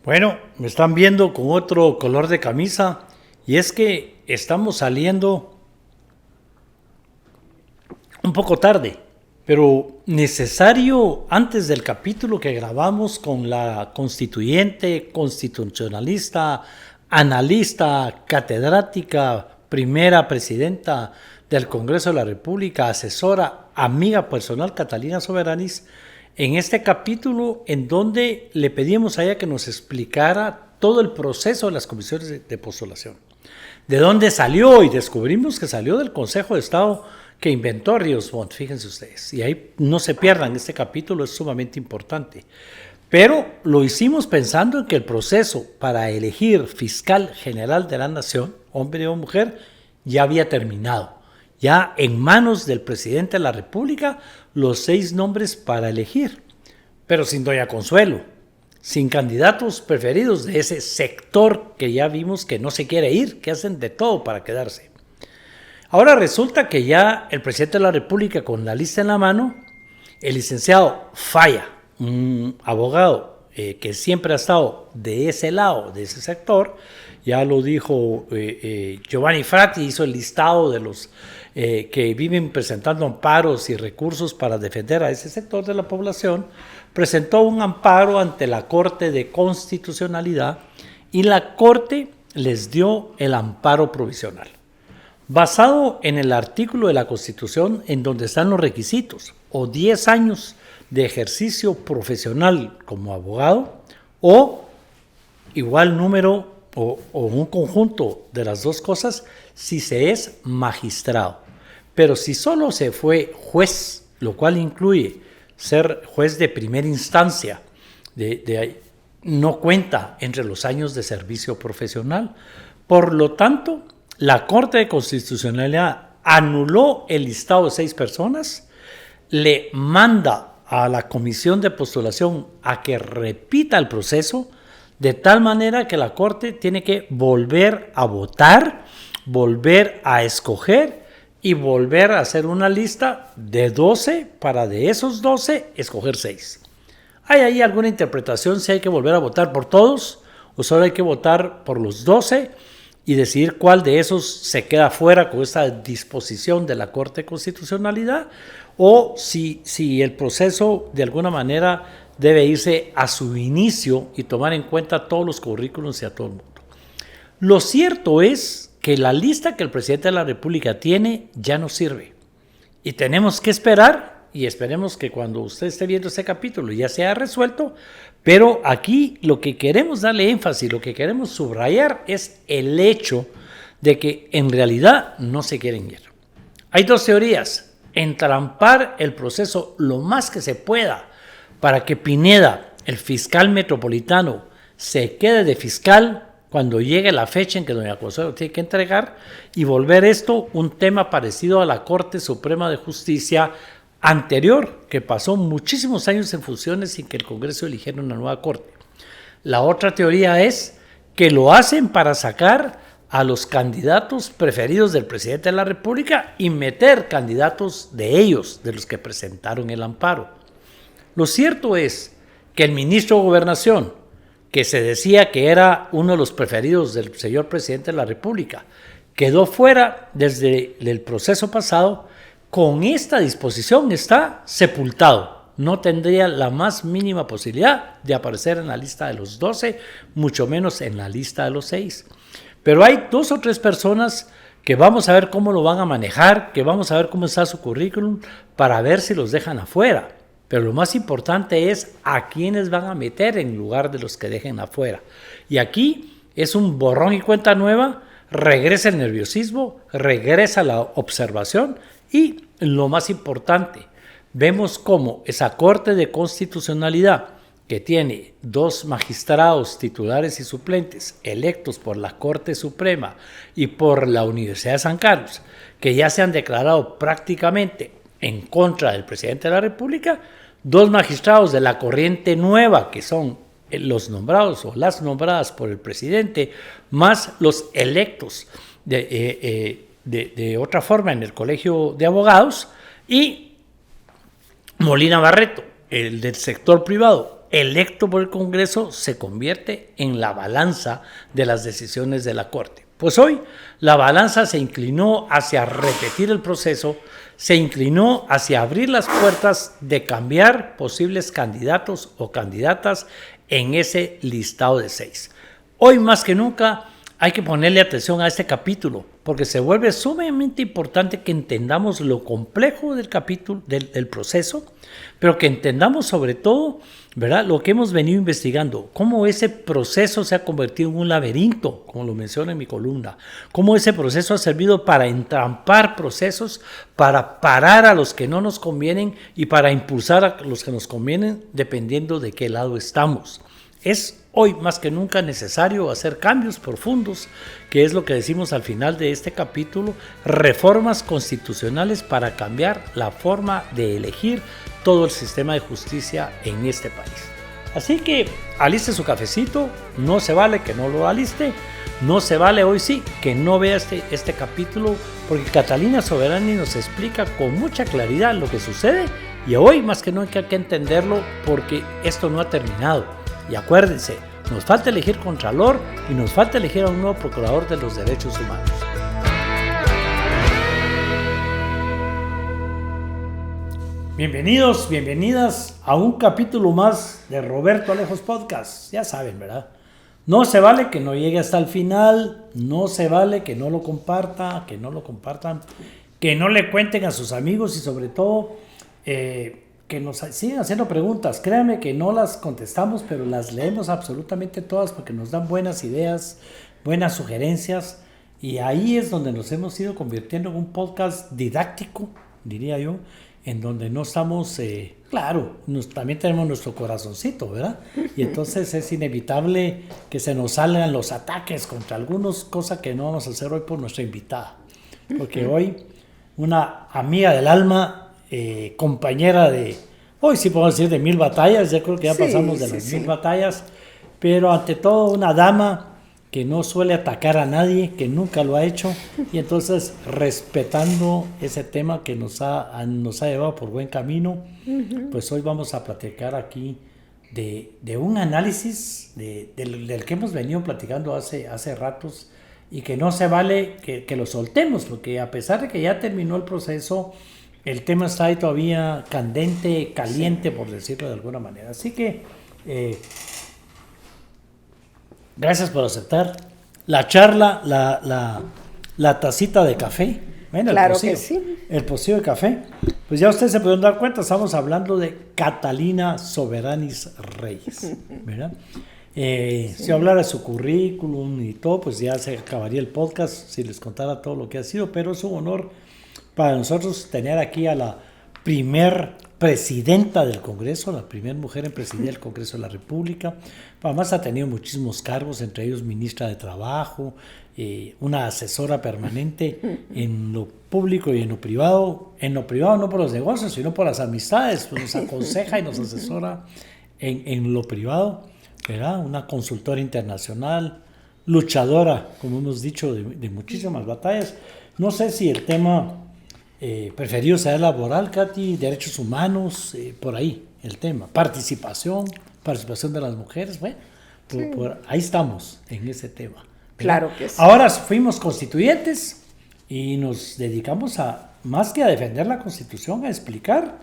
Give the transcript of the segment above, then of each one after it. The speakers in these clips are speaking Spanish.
Bueno, me están viendo con otro color de camisa y es que estamos saliendo un poco tarde, pero necesario antes del capítulo que grabamos con la constituyente, constitucionalista, analista, catedrática, primera presidenta del Congreso de la República, asesora, amiga personal Catalina Soberanis, en este capítulo en donde le pedimos a ella que nos explicara todo el proceso de las comisiones de postulación. ¿De dónde salió? Y descubrimos que salió del Consejo de Estado que inventó Ríos Montt, fíjense ustedes. Y ahí no se pierdan, este capítulo es sumamente importante. Pero lo hicimos pensando en que el proceso para elegir fiscal general de la nación, hombre o mujer, ya había terminado. Ya en manos del presidente de la República, los 6 nombres para elegir, pero sin doña Consuelo, sin candidatos preferidos de ese sector que ya vimos que no se quiere ir, que hacen de todo para quedarse. Ahora resulta que ya el presidente de la República, con la lista en la mano, el licenciado Falla, un abogado que siempre ha estado de ese lado, de ese sector, ya lo dijo Giovanni Frati, hizo el listado de los que viven presentando amparos y recursos para defender a ese sector de la población, presentó un amparo ante la Corte de Constitucionalidad y la Corte les dio el amparo provisional, basado en el artículo de la Constitución en donde están los requisitos, o 10 años de ejercicio profesional como abogado, o igual número o un conjunto de las dos cosas si se es magistrado. Pero si solo se fue juez, lo cual incluye ser juez de primera instancia, no cuenta entre los años de servicio profesional. Por lo tanto, la Corte de Constitucionalidad anuló el listado de 6 personas, le manda a la comisión de postulación a que repita el proceso, de tal manera que la Corte tiene que volver a votar, volver a escoger y volver a hacer una lista de 12 para de esos 12 escoger 6. ¿Hay ahí alguna interpretación si hay que volver a votar por todos o solo hay que votar por los 12 y decidir cuál de esos se queda fuera con esta disposición de la Corte de Constitucionalidad, o si el proceso de alguna manera debe irse a su inicio y tomar en cuenta todos los currículums y a todo el mundo? Lo cierto es que la lista que el presidente de la República tiene ya no sirve y tenemos que esperar, y esperemos que cuando usted esté viendo este capítulo ya sea resuelto. Pero aquí lo que queremos darle énfasis, lo que queremos subrayar es el hecho de que en realidad no se quieren ir. Hay 2 teorías: entrampar el proceso lo más que se pueda para que Pineda, el fiscal metropolitano, se quede de fiscal cuando llegue la fecha en que doña Consuelo tiene que entregar, y volver esto un tema parecido a la Corte Suprema de Justicia anterior, que pasó muchísimos años en funciones sin que el Congreso eligiera una nueva Corte. La otra teoría es que lo hacen para sacar a los candidatos preferidos del presidente de la República y meter candidatos de ellos, de los que presentaron el amparo. Lo cierto es que el ministro de Gobernación, que se decía que era uno de los preferidos del señor presidente de la República, quedó fuera desde el proceso pasado. Con esta disposición está sepultado. No tendría la más mínima posibilidad de aparecer en la lista de los 12, mucho menos en la lista de los 6. Pero hay 2 o 3 personas que vamos a ver cómo lo van a manejar, que vamos a ver cómo está su currículum, para ver si los dejan afuera. Pero lo más importante es a quiénes van a meter en lugar de los que dejen afuera. Y aquí es un borrón y cuenta nueva. Regresa el nerviosismo, regresa la observación y lo más importante, vemos cómo esa Corte de Constitucionalidad, que tiene 2 magistrados titulares y suplentes electos por la Corte Suprema y por la Universidad de San Carlos, que ya se han declarado prácticamente en contra del presidente de la República, 2 magistrados de la corriente nueva, que son los nombrados o las nombradas por el presidente, más los electos de otra forma en el Colegio de Abogados, y Molina Barreto, el del sector privado, electo por el Congreso se convierte en la balanza de las decisiones de la Corte. Pues hoy la balanza se inclinó hacia repetir el proceso, se inclinó hacia abrir las puertas de cambiar posibles candidatos o candidatas en ese listado de 6. Hoy más que nunca hay que ponerle atención a este capítulo, porque se vuelve sumamente importante que entendamos lo complejo del capítulo, del proceso, pero que entendamos sobre todo, ¿verdad?, lo que hemos venido investigando, cómo ese proceso se ha convertido en un laberinto, como lo menciono en mi columna, cómo ese proceso ha servido para entrampar procesos, para parar a los que no nos convienen y para impulsar a los que nos convienen, dependiendo de qué lado estamos. Es hoy más que nunca necesario hacer cambios profundos, que es lo que decimos al final de este capítulo, reformas constitucionales para cambiar la forma de elegir todo el sistema de justicia en este país. Así que aliste su cafecito, no se vale que no lo aliste, no se vale hoy sí que no vea este capítulo, porque Catalina Soberani nos explica con mucha claridad lo que sucede y hoy más que nunca hay que entenderlo porque esto no ha terminado. Y acuérdense, nos falta elegir Contralor y nos falta elegir a un nuevo Procurador de los Derechos Humanos. Bienvenidos, bienvenidas a un capítulo más de Roberto Alejos Podcast. Ya saben, ¿verdad? No se vale que no llegue hasta el final, no se vale que no lo compartan, que no le cuenten a sus amigos y sobre todo que nos sigan haciendo preguntas. Créanme que no las contestamos, pero las leemos absolutamente todas porque nos dan buenas ideas, buenas sugerencias, y ahí es donde nos hemos ido convirtiendo en un podcast didáctico, diría yo, en donde no estamos, también tenemos nuestro corazoncito, ¿verdad? Y entonces es inevitable que se nos salgan los ataques contra algunos, cosa que no vamos a hacer hoy por nuestra invitada, porque hoy una amiga del alma, compañera de, hoy sí podemos decir de 1000 batallas, ya creo que ya pasamos de las 1000 batallas, pero ante todo una dama que no suele atacar a nadie, que nunca lo ha hecho, y entonces respetando ese tema que nos ha llevado por buen camino, pues hoy vamos a platicar aquí de un análisis del que hemos venido platicando hace ratos, y que no se vale que lo soltemos, porque a pesar de que ya terminó el proceso, el tema está ahí todavía caliente, por decirlo de alguna manera. Así que, gracias por aceptar la charla, la tacita de café. Bueno, claro que sí. El pocillo de café. Pues ya ustedes se pueden dar cuenta, estamos hablando de Catalina Soberanis Reyes, ¿verdad? Si hablara de su currículum y todo, pues ya se acabaría el podcast si les contara todo lo que ha sido, pero es un honor para nosotros tener aquí a la primer presidenta del Congreso, la primera mujer en presidir el Congreso de la República. Además ha tenido muchísimos cargos, entre ellos ministra de Trabajo, una asesora permanente en lo público y en lo privado. En lo privado no por los negocios, sino por las amistades, pues nos aconseja y nos asesora en lo privado, ¿verdad? Una consultora internacional, luchadora, como hemos dicho, de muchísimas batallas. No sé si el tema preferido sea laboral, Katy, derechos humanos, por ahí el tema, participación de las mujeres, bueno, por ahí estamos en ese tema, ¿verdad? Claro que sí. Ahora fuimos constituyentes y nos dedicamos más que a defender la Constitución, a explicar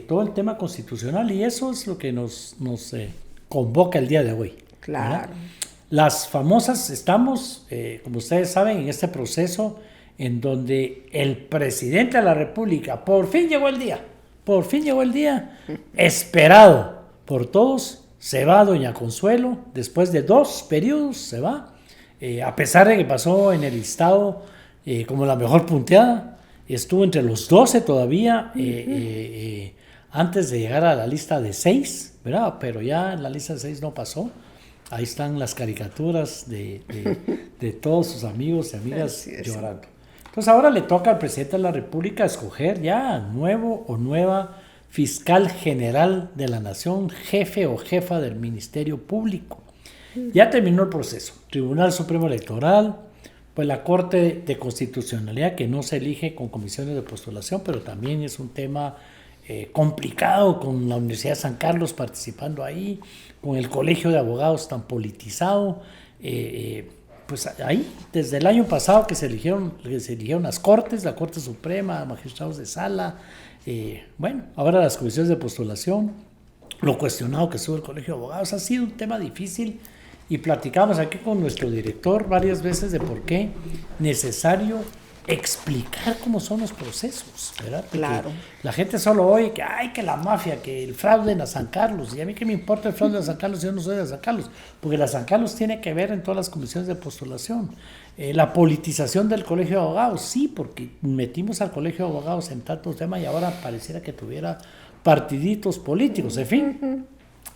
todo el tema constitucional, y eso es lo que nos convoca el día de hoy. Claro. ¿Verdad? Las famosas, estamos, como ustedes saben, en este proceso en donde el presidente de la República, por fin llegó el día, esperado por todos, se va doña Consuelo, después de 2 periodos se va, a pesar de que pasó en el listado como la mejor punteada, estuvo entre los 12 todavía, antes de llegar a la lista de 6, ¿verdad? Pero ya en la lista de 6 no pasó. Ahí están las caricaturas de todos sus amigos y amigas llorando. Entonces ahora le toca al presidente de la República escoger ya nuevo o nueva fiscal general de la nación, jefe o jefa del Ministerio Público. Ya terminó el proceso. Tribunal Supremo Electoral, pues la Corte de Constitucionalidad, que no se elige con comisiones de postulación, pero también es un tema complicado, con la Universidad de San Carlos participando ahí, con el Colegio de Abogados tan politizado. Pues ahí, desde el año pasado que se eligieron las Cortes, la Corte Suprema, magistrados de sala, bueno, ahora las comisiones de postulación, lo cuestionado que estuvo el Colegio de Abogados, ha sido un tema difícil y platicamos aquí con nuestro director varias veces de por qué necesario explicar cómo son los procesos, ¿verdad? Porque claro. La gente solo oye que hay que la mafia, que el fraude en la San Carlos, y a mí qué me importa el fraude de San Carlos si yo no soy de San Carlos, porque la San Carlos tiene que ver en todas las comisiones de postulación. La politización del Colegio de Abogados, sí, porque metimos al Colegio de Abogados en tantos temas y ahora pareciera que tuviera partiditos políticos, en fin.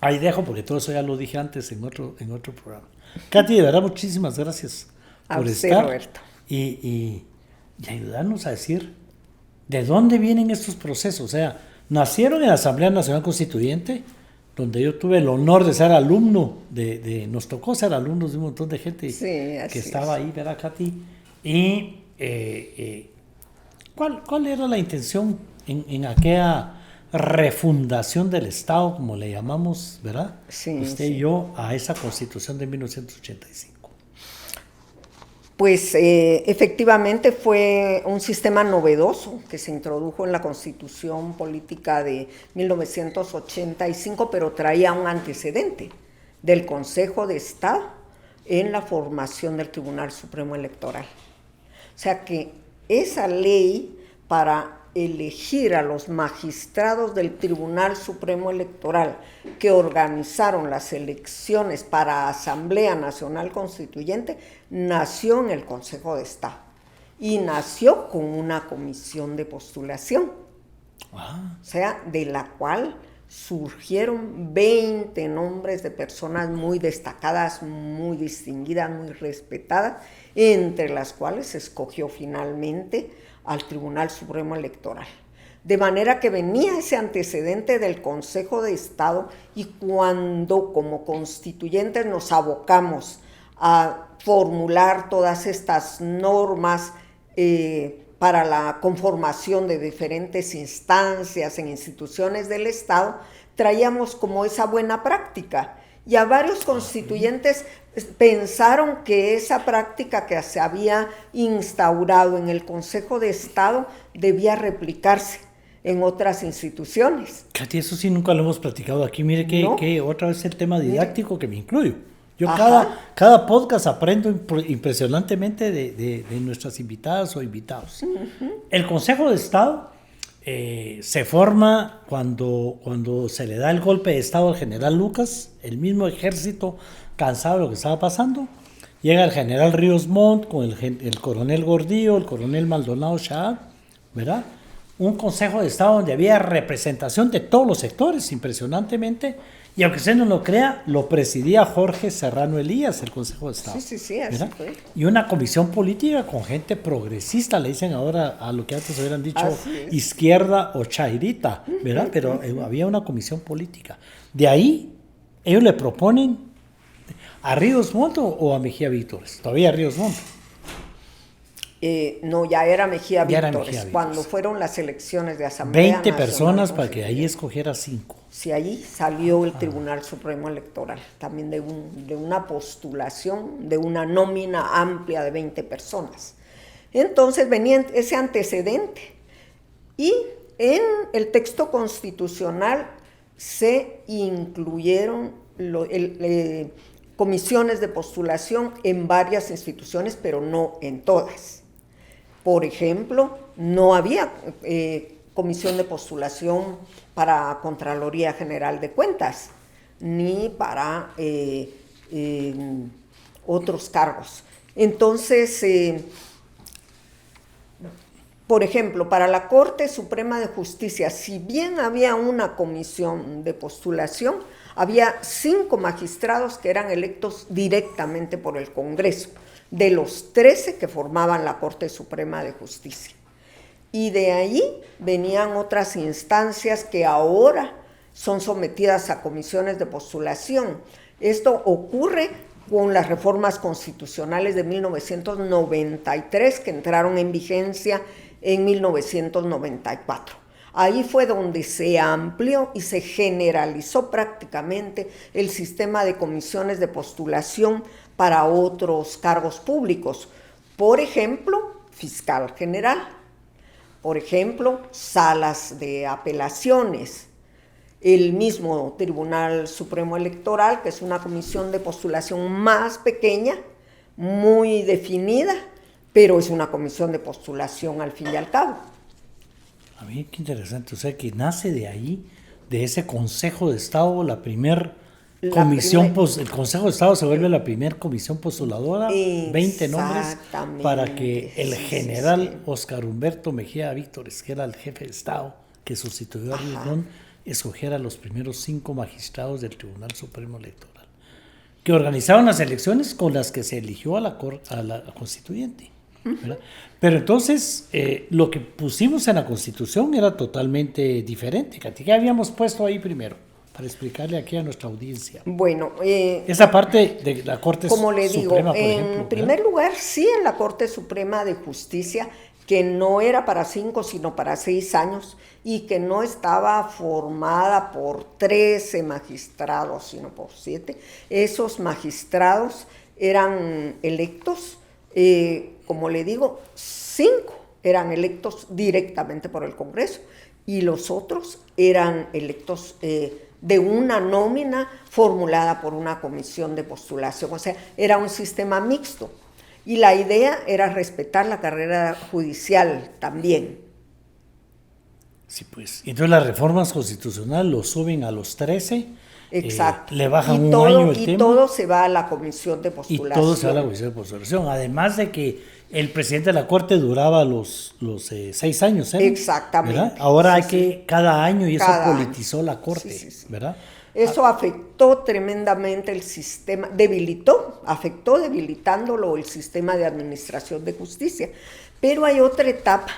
Ahí dejo, porque todo eso ya lo dije antes en otro programa. Katy, de verdad, muchísimas gracias por estar Roberto. y ayudarnos a decir de dónde vienen estos procesos. O sea, nacieron en la Asamblea Nacional Constituyente, donde yo tuve el honor de ser alumno, nos tocó ser alumnos de un montón de gente que estaba ahí, ¿verdad, Katy? Y ¿cuál era la intención en aquella refundación del Estado, como le llamamos, ¿verdad? Sí, Usted y yo, a esa Constitución de 1985. Pues efectivamente fue un sistema novedoso que se introdujo en la Constitución Política de 1985, pero traía un antecedente del Consejo de Estado en la formación del Tribunal Supremo Electoral. O sea que esa ley para elegir a los magistrados del Tribunal Supremo Electoral que organizaron las elecciones para Asamblea Nacional Constituyente nació en el Consejo de Estado y nació con una comisión de postulación, o sea, de la cual surgieron 20 nombres de personas muy destacadas, muy distinguidas, muy respetadas, entre las cuales se escogió finalmente al Tribunal Supremo Electoral. De manera que venía ese antecedente del Consejo de Estado y cuando como constituyentes nos abocamos a formular todas estas normas para la conformación de diferentes instancias en instituciones del Estado, traíamos como esa buena práctica. Y a varios constituyentes pensaron que esa práctica que se había instaurado en el Consejo de Estado debía replicarse en otras instituciones. Katy, eso sí nunca lo hemos platicado aquí. Mire que otra vez el tema didáctico que me incluyo. Yo cada podcast aprendo impresionantemente de nuestras invitadas o invitados. Uh-huh. El Consejo de Estado se forma cuando se le da el golpe de Estado al general Lucas, el mismo ejército cansado de lo que estaba pasando. Llega el general Ríos Montt con el coronel Gordillo, el coronel Maldonado Shahab, ¿verdad? Un Consejo de Estado donde había representación de todos los sectores, impresionantemente. Y aunque usted no lo crea, lo presidía Jorge Serrano Elías, el Consejo de Estado. Sí, así fue. Y una comisión política con gente progresista, le dicen ahora a lo que antes hubieran dicho izquierda o chairita, ¿verdad? Pero había una comisión política. De ahí, ellos le proponen a Ríos Montt o a Mejía Vítores. Todavía Ríos Montt. No, ya era Mejía Vítores, cuando fueron las elecciones de Asamblea 20 Nacional personas para que ahí escogiera 5. Sí, ahí salió el Tribunal Supremo Electoral, también de una postulación, de una nómina amplia de 20 personas. Entonces venía ese antecedente y en el texto constitucional se incluyeron comisiones de postulación en varias instituciones, pero no en todas. Por ejemplo, no había comisión de postulación para Contraloría General de Cuentas, ni para otros cargos. Entonces, por ejemplo, para la Corte Suprema de Justicia, si bien había una comisión de postulación, había 5 magistrados que eran electos directamente por el Congreso, de los 13 que formaban la Corte Suprema de Justicia. Y de ahí venían otras instancias que ahora son sometidas a comisiones de postulación. Esto ocurre con las reformas constitucionales de 1993 que entraron en vigencia en 1994. Ahí fue donde se amplió y se generalizó prácticamente el sistema de comisiones de postulación para otros cargos públicos. Por ejemplo, fiscal general. Por ejemplo, salas de apelaciones. El mismo Tribunal Supremo Electoral, que es una comisión de postulación más pequeña, muy definida, pero es una comisión de postulación al fin y al cabo. A mí qué interesante, o sea que nace de ahí, de ese Consejo de Estado, el Consejo de Estado se vuelve la primera comisión postuladora, 20 nombres, para que el general Óscar Humberto Mejía Víctorez, que era el jefe de Estado, que sustituyó a Rincón, escogiera los primeros 5 magistrados del Tribunal Supremo Electoral, que organizaron las elecciones con las que se eligió a la constituyente. ¿Verdad? Pero entonces lo que pusimos en la Constitución era totalmente diferente. ¿Qué habíamos puesto ahí primero? Para explicarle aquí a nuestra audiencia. Bueno, esa parte de la Corte Suprema, como le digo, por ejemplo. En primer lugar, sí, en la Corte Suprema de Justicia, que no era para 5, sino para 6 años, y que no estaba formada por 13 magistrados, sino por 7. Esos magistrados eran electos, como le digo, 5 eran electos directamente por el Congreso, y los otros eran electos de una nómina formulada por una comisión de postulación. O sea, era un sistema mixto. Y la idea era respetar la carrera judicial también. Sí, pues. Entonces las reformas constitucionales lo suben a los 13. Exacto. Le bajan un año el tema. Y todo se va a la comisión de postulación. Y todo se va a la comisión de postulación. Además de que el presidente de la Corte duraba los 6 años. Exactamente. ¿Verdad? Ahora hay que cada año, y eso politizó la Corte. ¿Verdad? Eso afectó tremendamente el sistema, afectó debilitándolo el sistema de administración de justicia. Pero hay otra etapa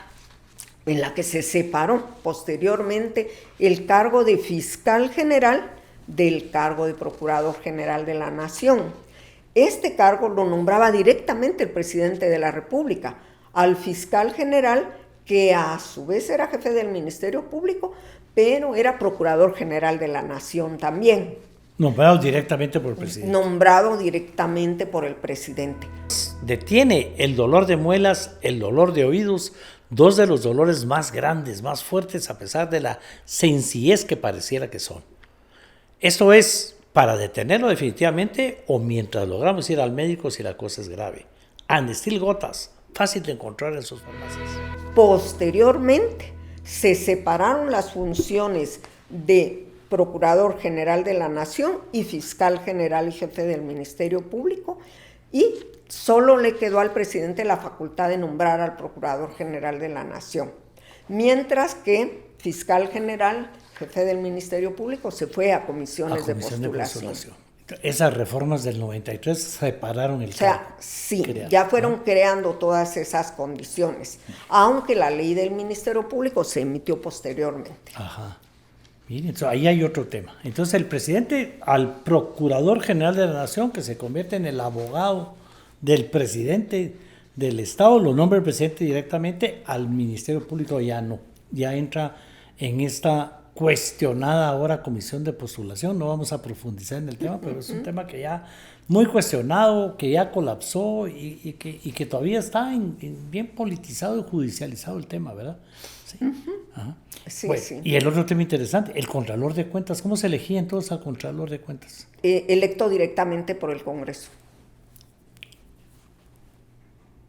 en la que se separó posteriormente el cargo de fiscal general del cargo de procurador general de la Nación. Este cargo lo nombraba directamente el presidente de la República, al fiscal general, que a su vez era jefe del Ministerio Público, pero era procurador general de la Nación también. Nombrado directamente por el presidente. Nombrado directamente por el presidente. Detiene el dolor de muelas, el dolor de oídos, 2 de los dolores más grandes, más fuertes, a pesar de la sencillez que pareciera que son. Esto es para detenerlo definitivamente, o mientras logramos ir al médico si la cosa es grave. Anestil gotas, fácil de encontrar en sus farmacias. Posteriormente se separaron las funciones de Procurador General de la Nación y Fiscal General y Jefe del Ministerio Público, y solo le quedó al presidente la facultad de nombrar al Procurador General de la Nación, mientras que Fiscal General, Jefe del Ministerio Público, se fue a comisiones de postulación. Esas reformas del 93 separaron el cargo. O sea, sí, ya fueron creando todas esas condiciones, aunque la ley del Ministerio Público se emitió posteriormente. Ajá. Miren, ahí hay otro tema. Entonces el presidente, al Procurador General de la Nación, que se convierte en el abogado del presidente del Estado, lo nombra el presidente directamente. Al Ministerio Público ya no, ya entra en esta cuestionada ahora comisión de postulación. No vamos a profundizar en el tema, pero es un tema que ya muy cuestionado, que ya colapsó y que todavía está bien politizado y judicializado el tema, ¿verdad? Sí. Ajá. Sí, bueno, sí. Y el otro tema interesante, el Contralor de Cuentas. ¿Cómo se elegía entonces al Contralor de Cuentas? Electo directamente por el Congreso.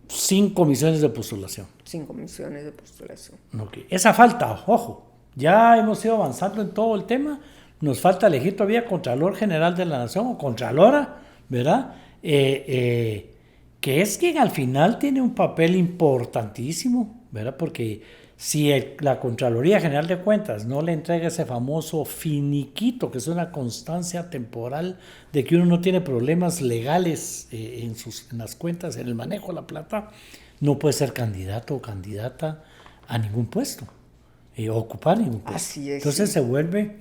Sin comisiones de postulación. Sin comisiones de postulación. Okay. Esa falta, ojo, ya hemos ido avanzando en todo el tema. Nos falta elegir todavía Contralor General de la Nación o Contralora, ¿verdad? Que es quien al final tiene un papel importantísimo, ¿verdad? Porque si la Contraloría General de Cuentas no le entrega ese famoso finiquito, que es una constancia temporal de que uno no tiene problemas legales en las cuentas, en el manejo de la plata, no puede ser candidato o candidata a ningún puesto, o ocupar ningún puesto. Así es. Entonces sí. se vuelve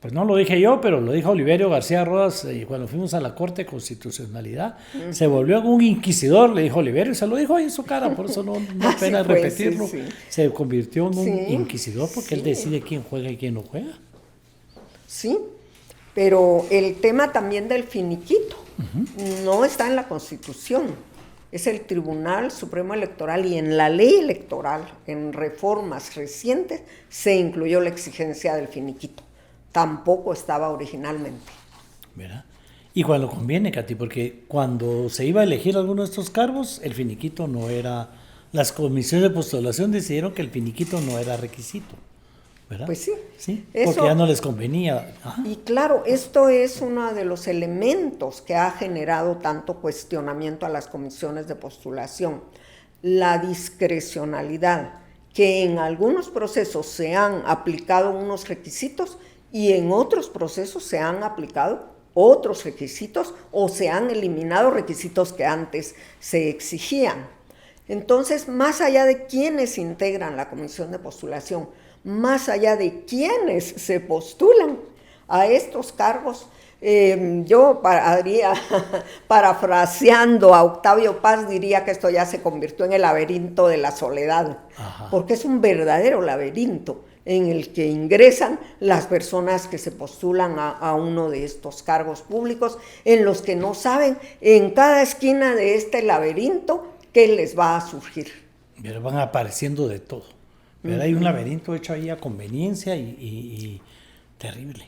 Pues no lo dije yo, pero lo dijo Oliverio García Rodas cuando fuimos a la Corte de Constitucionalidad. Se volvió un inquisidor, le dijo Oliverio, y se lo dijo ahí en su cara, por eso no es pena repetirlo. Sí. Se convirtió en un inquisidor porque él decide quién juega y quién no juega. Sí, pero el tema también del finiquito no está en la Constitución. Es el Tribunal Supremo Electoral y en la ley electoral, en reformas recientes, se incluyó la exigencia del finiquito. Tampoco estaba originalmente. ¿Verdad? Y cuando conviene, Katy, porque cuando se iba a elegir alguno de estos cargos, el finiquito no era... Las comisiones de postulación decidieron que el finiquito no era requisito, ¿verdad? Pues sí. Sí, porque ya no les convenía. Ajá. Y claro, esto es uno de los elementos que ha generado tanto cuestionamiento a las comisiones de postulación. La discrecionalidad, que en algunos procesos se han aplicado unos requisitos y en otros procesos se han aplicado otros requisitos o se han eliminado requisitos que antes se exigían. Entonces, más allá de quienes integran la comisión de postulación, más allá de quienes se postulan a estos cargos, yo parafraseando a Octavio Paz diría que esto ya se convirtió en el laberinto de la soledad, porque es un verdadero laberinto en el que ingresan las personas que se postulan a uno de estos cargos públicos, en los que no saben en cada esquina de este laberinto qué les va a surgir. Pero van apareciendo de todo. Pero hay un laberinto hecho ahí a conveniencia y terrible.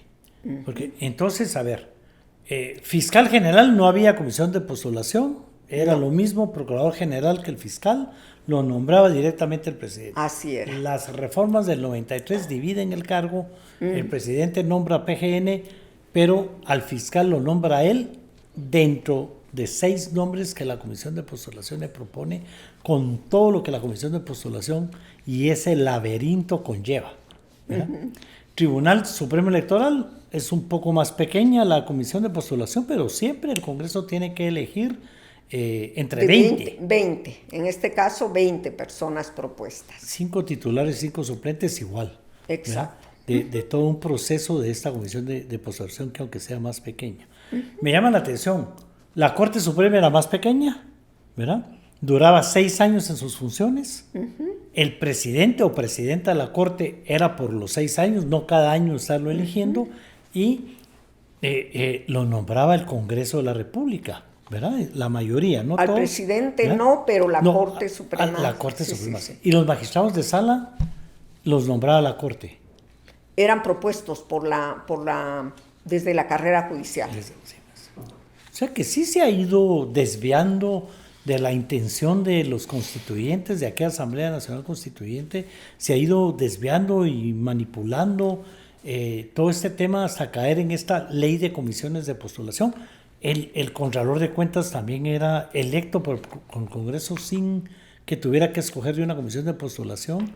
Porque entonces, a ver, fiscal general no había comisión de postulación, era lo mismo procurador general que el fiscal, lo nombraba directamente el presidente. Así era. Las reformas del 93 dividen el cargo, el presidente nombra PGN, pero al fiscal lo nombra él dentro de 6 nombres que la comisión de postulación le propone, con todo lo que la comisión de postulación y ese laberinto conlleva. Tribunal Supremo Electoral es un poco más pequeña la comisión de postulación, pero siempre el Congreso tiene que elegir entre 20. 20, en este caso 20 personas propuestas. 5 titulares, 5 suplentes igual. Exacto. De todo un proceso de esta comisión de postulación que aunque sea más pequeña. Me llama la atención, la Corte Suprema era más pequeña, ¿verdad? Duraba 6 años en sus funciones. El presidente o presidenta de la Corte era por los 6 años, no cada año estarlo eligiendo, y lo nombraba el Congreso de la República, ¿verdad? La mayoría, ¿no? Al todos, presidente ¿verdad? no, pero la Corte Suprema. La Corte Suprema. Sí. Y los magistrados de sala los nombraba la Corte. Eran propuestos desde la carrera judicial. O sea que sí se ha ido desviando de la intención de los constituyentes, de aquella Asamblea Nacional Constituyente, se ha ido desviando y manipulando todo este tema hasta caer en esta ley de comisiones de postulación. El Contralor de Cuentas también era electo por el Congreso sin que tuviera que escoger de una comisión de postulación,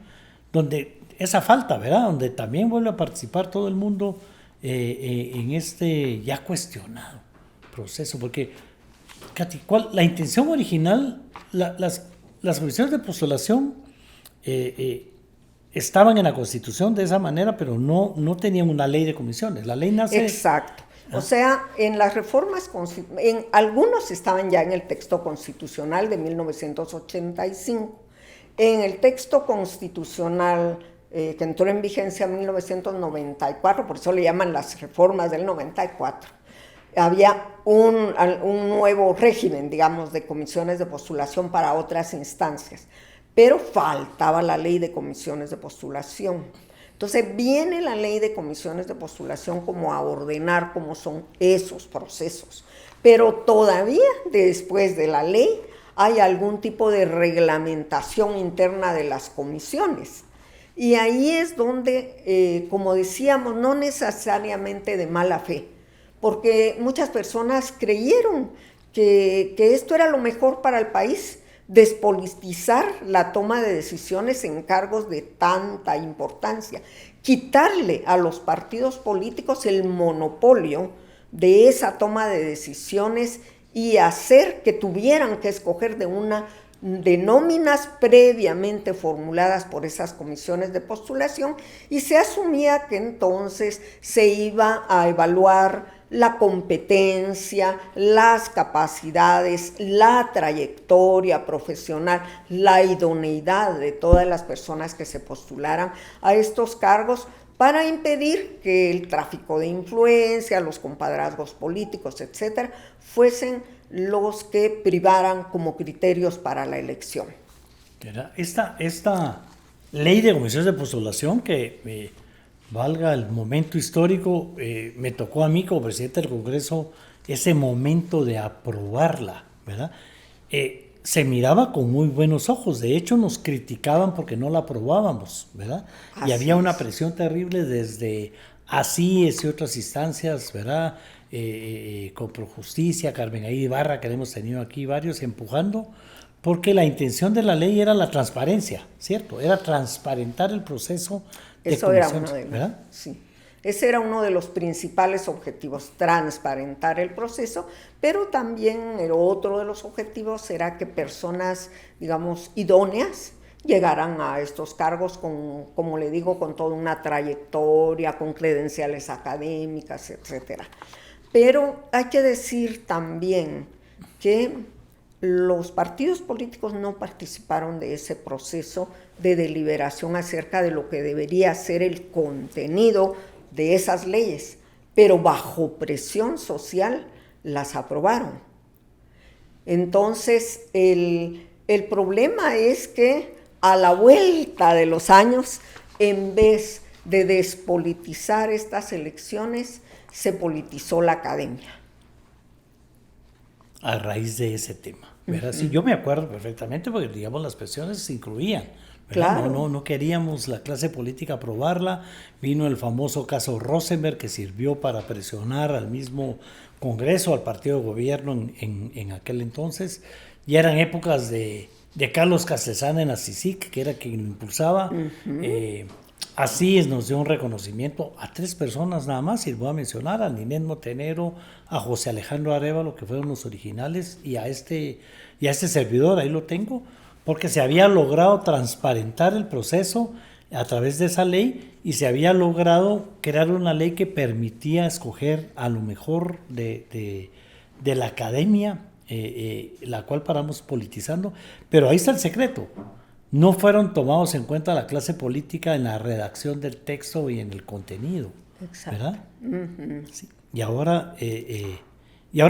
donde esa falta, ¿verdad? Donde también vuelve a participar todo el mundo en este ya cuestionado proceso, porque Katy, la intención original, las comisiones de postulación estaban en la Constitución de esa manera, pero no tenían una ley de comisiones. La ley nace... Exacto. O sea, en las reformas, algunos estaban ya en el texto constitucional de 1985. En el texto constitucional que entró en vigencia en 1994, por eso le llaman las reformas del 94, había un nuevo régimen, digamos, de comisiones de postulación para otras instancias, pero faltaba la ley de comisiones de postulación. Entonces viene la ley de comisiones de postulación como a ordenar cómo son esos procesos, pero todavía después de la ley hay algún tipo de reglamentación interna de las comisiones. Y ahí es donde, como decíamos, no necesariamente de mala fe, porque muchas personas creyeron que esto era lo mejor para el país, despolitizar la toma de decisiones en cargos de tanta importancia, quitarle a los partidos políticos el monopolio de esa toma de decisiones y hacer que tuvieran que escoger de una de nóminas previamente formuladas por esas comisiones de postulación, y se asumía que entonces se iba a evaluar la competencia, las capacidades, la trayectoria profesional, la idoneidad de todas las personas que se postularan a estos cargos para impedir que el tráfico de influencia, los compadrazgos políticos, etcétera, fuesen los que privaran como criterios para la elección. Esta ley de comisiones de postulación que valga el momento histórico, me tocó a mí como presidente del Congreso ese momento de aprobarla, ¿verdad? Se miraba con muy buenos ojos, de hecho nos criticaban porque no la aprobábamos, ¿verdad? Y había una presión terrible desde ACIES y otras instancias, ¿verdad? Con Projusticia, Carmen Aida Ibarra, que hemos tenido aquí varios empujando, porque la intención de la ley era la transparencia, ¿cierto? Era transparentar el proceso de Eso era comisiones, uno de los, ¿verdad? sí. Ese era uno de los principales objetivos, transparentar el proceso, pero también el otro de los objetivos era que personas, digamos, idóneas llegaran a estos cargos con, como le digo, con toda una trayectoria, con credenciales académicas, etcétera. Pero hay que decir también que los partidos políticos no participaron de ese proceso de deliberación acerca de lo que debería ser el contenido de esas leyes, pero bajo presión social las aprobaron. Entonces, el problema es que a la vuelta de los años, en vez de despolitizar estas elecciones, se politizó la academia. A raíz de ese tema, ¿verdad? Sí, yo me acuerdo perfectamente porque, digamos, las presiones se incluían, ¿verdad? Claro. No queríamos la clase política aprobarla. Vino el famoso caso Rosenberg, que sirvió para presionar al mismo Congreso, al partido de gobierno en aquel entonces. Ya eran épocas de Carlos Castesana en la CICIC, que era quien lo impulsaba. Así nos dio un reconocimiento a 3 personas nada más, y voy a mencionar a Ninén Montenegro, a José Alejandro Arévalo, que fueron los originales, y a este servidor, ahí lo tengo, porque se había logrado transparentar el proceso a través de esa ley, y se había logrado crear una ley que permitía escoger a lo mejor de la academia, la cual paramos politizando, pero ahí está el secreto. No fueron tomados en cuenta la clase política en la redacción del texto y en el contenido. Exacto. ¿Verdad? Uh-huh. Sí. Y ahora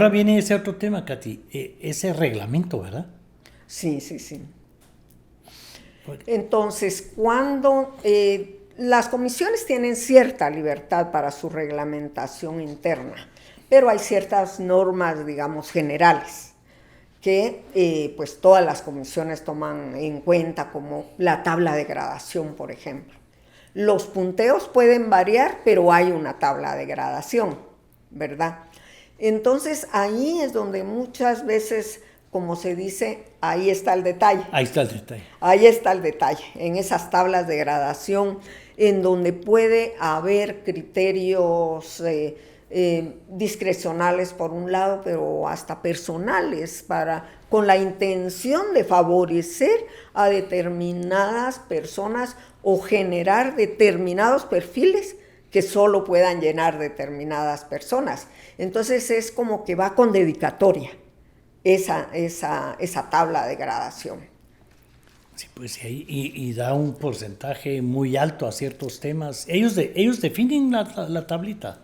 viene ese otro tema, Katy, ese reglamento, ¿verdad? Sí. Entonces, cuando las comisiones tienen cierta libertad para su reglamentación interna, pero hay ciertas normas, digamos, generales, que pues todas las comisiones toman en cuenta, como la tabla de gradación, por ejemplo. Los punteos pueden variar, pero hay una tabla de gradación, ¿verdad? Entonces ahí es donde muchas veces, como se dice, ahí está el detalle. Ahí está el detalle. Ahí está el detalle, en esas tablas de gradación, en donde puede haber criterios discrecionales por un lado, pero hasta personales, con la intención de favorecer a determinadas personas o generar determinados perfiles que solo puedan llenar determinadas personas. Entonces es como que va con dedicatoria esa tabla de gradación. Sí, pues y da un porcentaje muy alto a ciertos temas. Ellos definen la tablita.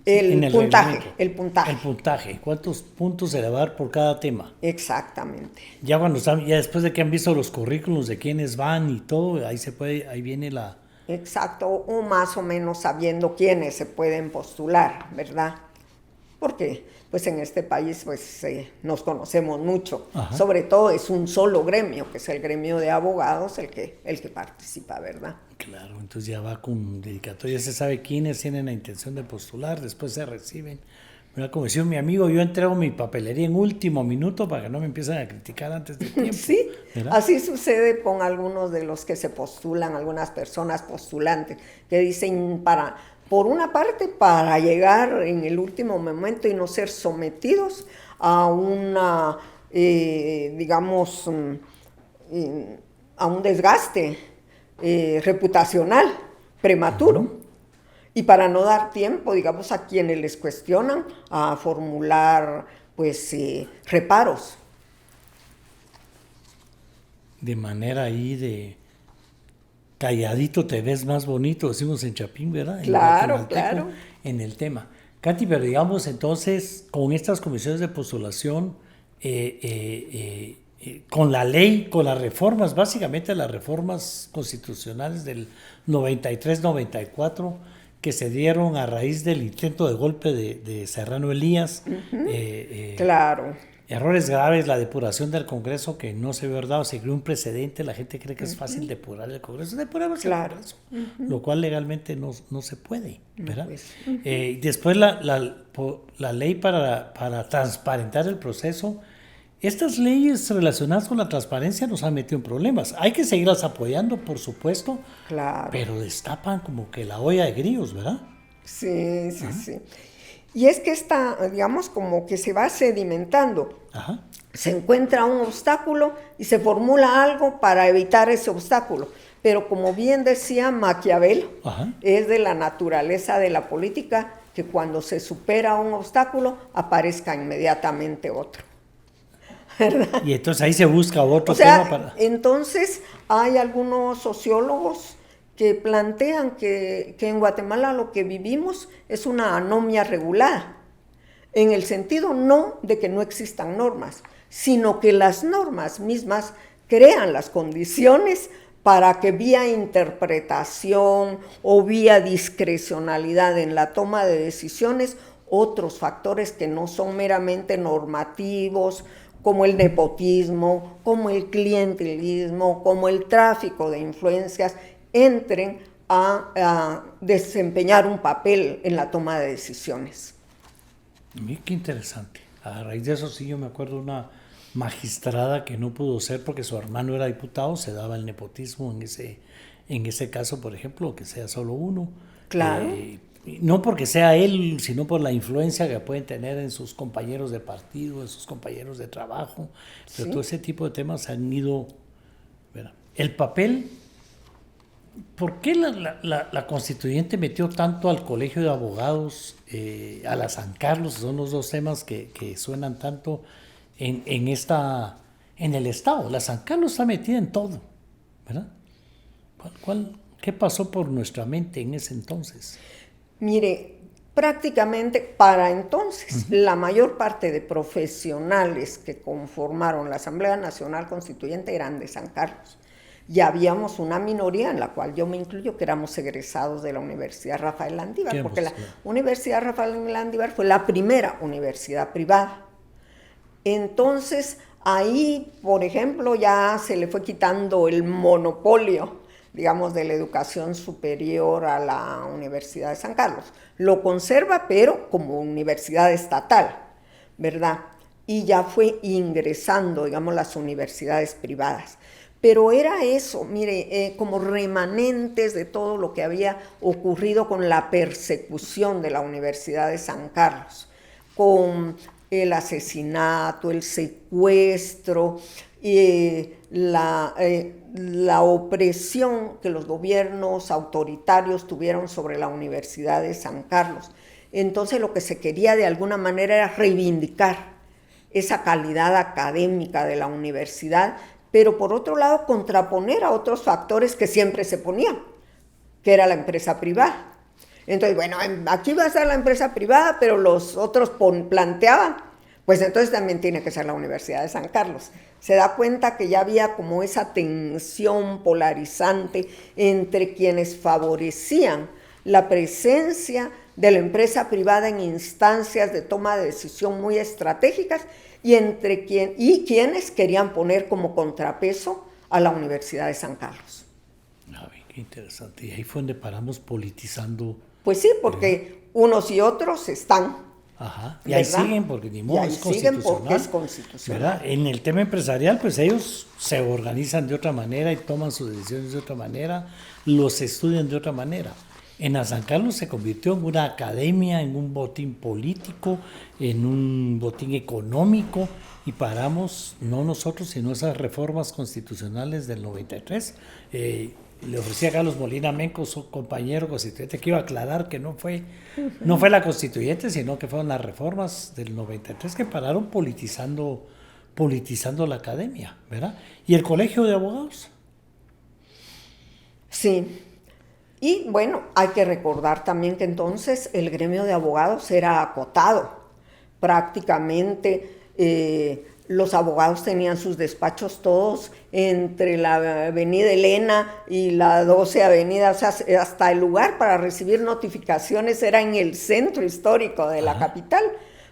El puntaje. ¿Cuántos puntos se le va a dar por cada tema? Exactamente. Ya después de que han visto los currículos de quiénes van y todo, ahí viene la... Exacto, o más o menos sabiendo quiénes se pueden postular, ¿verdad? Porque pues en este país pues nos conocemos mucho. Ajá. Sobre todo es un solo gremio, que es el gremio de abogados, el que participa, ¿verdad? Claro, entonces ya va con dedicatoria, se sabe quiénes tienen la intención de postular, después se reciben. Mira, como decía mi amigo, yo entrego mi papelería en último minuto para que no me empiecen a criticar antes de tiempo. Sí, ¿verdad? Así sucede con algunos de los que se postulan, algunas personas postulantes, que dicen por una parte, para llegar en el último momento y no ser sometidos a una, digamos, a un desgaste reputacional prematuro. Y para no dar tiempo, digamos, a quienes les cuestionan a formular, pues, reparos. De manera ahí de calladito te ves más bonito, decimos en Chapín, ¿verdad? Claro, claro. En el tema. Katy, pero digamos entonces, con estas comisiones de postulación, con la ley, con las reformas, básicamente las reformas constitucionales del 93-94, que se dieron a raíz del intento de golpe de Serrano Elías. Claro. Errores graves, la depuración del Congreso, que no se ve dado, se creó un precedente, la gente cree que es fácil depurar el Congreso, depuramos el Congreso, lo cual legalmente no se puede, ¿verdad? Después la ley para transparentar el proceso. Estas leyes relacionadas con la transparencia nos han metido en problemas. Hay que seguirlas apoyando, por supuesto, claro, pero destapan como que la olla de grillos, ¿verdad? Sí. Y es que digamos, como que se va sedimentando. Ajá. Se encuentra un obstáculo y se formula algo para evitar ese obstáculo. Pero como bien decía Maquiavelo, es de la naturaleza de la política que cuando se supera un obstáculo aparezca inmediatamente otro. ¿Verdad? Y entonces ahí se busca otro tema para... Entonces hay algunos sociólogos que plantean que en Guatemala lo que vivimos es una anomia regulada, en el sentido no de que no existan normas, sino que las normas mismas crean las condiciones para que vía interpretación o vía discrecionalidad en la toma de decisiones, otros factores que no son meramente normativos, como el nepotismo, como el clientelismo, como el tráfico de influencias, entren a desempeñar un papel en la toma de decisiones. Qué interesante. A raíz de eso sí, yo me acuerdo de una magistrada que no pudo ser porque su hermano era diputado, se daba el nepotismo en ese caso, por ejemplo, que sea solo uno. Claro. No porque sea él, sino por la influencia que pueden tener en sus compañeros de partido, en sus compañeros de trabajo. Pero todo ese tipo de temas han ido... ¿verdad? El papel... ¿Por qué la constituyente metió tanto al Colegio de Abogados, a la San Carlos? Son los dos temas que suenan tanto en el Estado. La San Carlos está metida en todo, ¿verdad? ¿Qué pasó por nuestra mente en ese entonces? Mire, prácticamente para entonces la mayor parte de profesionales que conformaron la Asamblea Nacional Constituyente eran de San Carlos. Ya habíamos una minoría, en la cual yo me incluyo, que éramos egresados de la Universidad Rafael Landívar, porque la Universidad Rafael Landívar fue la primera universidad privada. Entonces, ahí, por ejemplo, ya se le fue quitando el monopolio, digamos, de la educación superior a la Universidad de San Carlos. Lo conserva, pero como universidad estatal, ¿verdad? Y ya fue ingresando, digamos, las universidades privadas. Pero era eso, mire, como remanentes de todo lo que había ocurrido con la persecución de la Universidad de San Carlos, con el asesinato, el secuestro, la opresión que los gobiernos autoritarios tuvieron sobre la Universidad de San Carlos. Entonces lo que se quería de alguna manera era reivindicar esa calidad académica de la universidad, pero por otro lado contraponer a otros factores que siempre se ponían, que era la empresa privada. Entonces, bueno, aquí va a ser la empresa privada, pero los otros planteaban, pues entonces también tiene que ser la Universidad de San Carlos. Se da cuenta que ya había como esa tensión polarizante entre quienes favorecían la presencia de la empresa privada en instancias de toma de decisión muy estratégicas y quienes querían poner como contrapeso a la Universidad de San Carlos. Qué interesante. Y ahí fue donde paramos politizando. Pues sí, porque unos y otros están. Ajá. Y ahí siguen porque ni modo es constitucional. Siguen porque es constitucional. ¿Verdad? En el tema empresarial, pues ellos se organizan de otra manera y toman sus decisiones de otra manera, los estudian de otra manera. en la San Carlos se convirtió en una academia, en un botín político, en un botín económico, y paramos, no nosotros, sino esas reformas constitucionales del 93. Le ofrecí a Carlos Molina Menco, su compañero constituyente, que iba a aclarar que no fue la constituyente, sino que fueron las reformas del 93 que pararon politizando la academia, ¿verdad? Y el colegio de abogados. Sí. Y bueno, hay que recordar también que entonces el gremio de abogados era acotado. Prácticamente los abogados tenían sus despachos todos entre la avenida Elena y la 12 avenida, o sea, hasta el lugar para recibir notificaciones era en el centro histórico de la capital,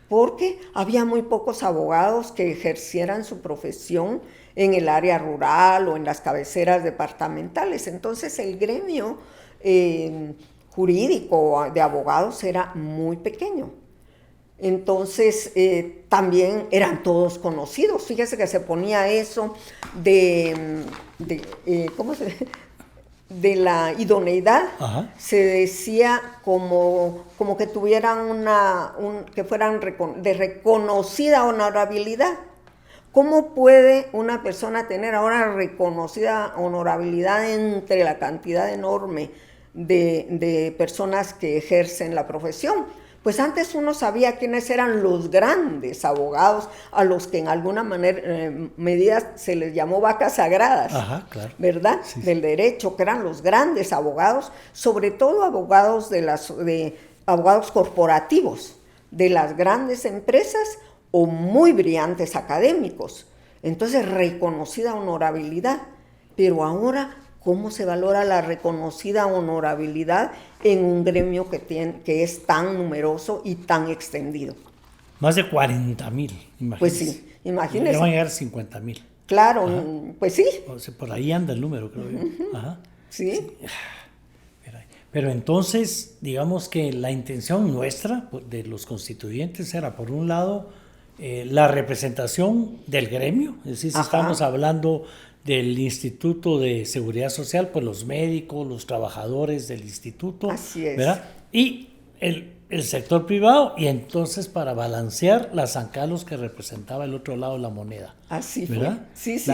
porque había muy pocos abogados que ejercieran su profesión en el área rural o en las cabeceras departamentales. Entonces el gremio jurídico de abogados era muy pequeño. Entonces también eran todos conocidos. Fíjese que se ponía eso de la idoneidad. Ajá. Se decía como que tuvieran que fueran de reconocida honorabilidad. ¿Cómo puede una persona tener ahora reconocida honorabilidad entre la cantidad enorme de personas que ejercen la profesión? Pues antes uno sabía quiénes eran los grandes abogados, a los que en alguna medida se les llamó vacas sagradas. Ajá, claro. ¿Verdad? Sí. Del derecho, que eran los grandes abogados, sobre todo abogados abogados corporativos de las grandes empresas o muy brillantes académicos. Entonces, reconocida honorabilidad. Pero ahora, ¿cómo se valora la reconocida honorabilidad en un gremio que es tan numeroso y tan extendido? Más de 40,000, imagínese. Pues sí, imagínese. Ya van a llegar 50,000. Claro, ajá. Pues sí. O sea, por ahí anda el número, creo yo. Ajá. Sí. Sí. Pero entonces, digamos que la intención nuestra, de los constituyentes, era, por un lado, la representación del gremio, es decir, si estamos hablando del Instituto de Seguridad Social, pues los médicos, los trabajadores del instituto, así es, ¿verdad? Y el sector privado, y entonces para balancear la San Carlos, que representaba el otro lado de la moneda. Así ¿verdad? Fue. Sí, sí.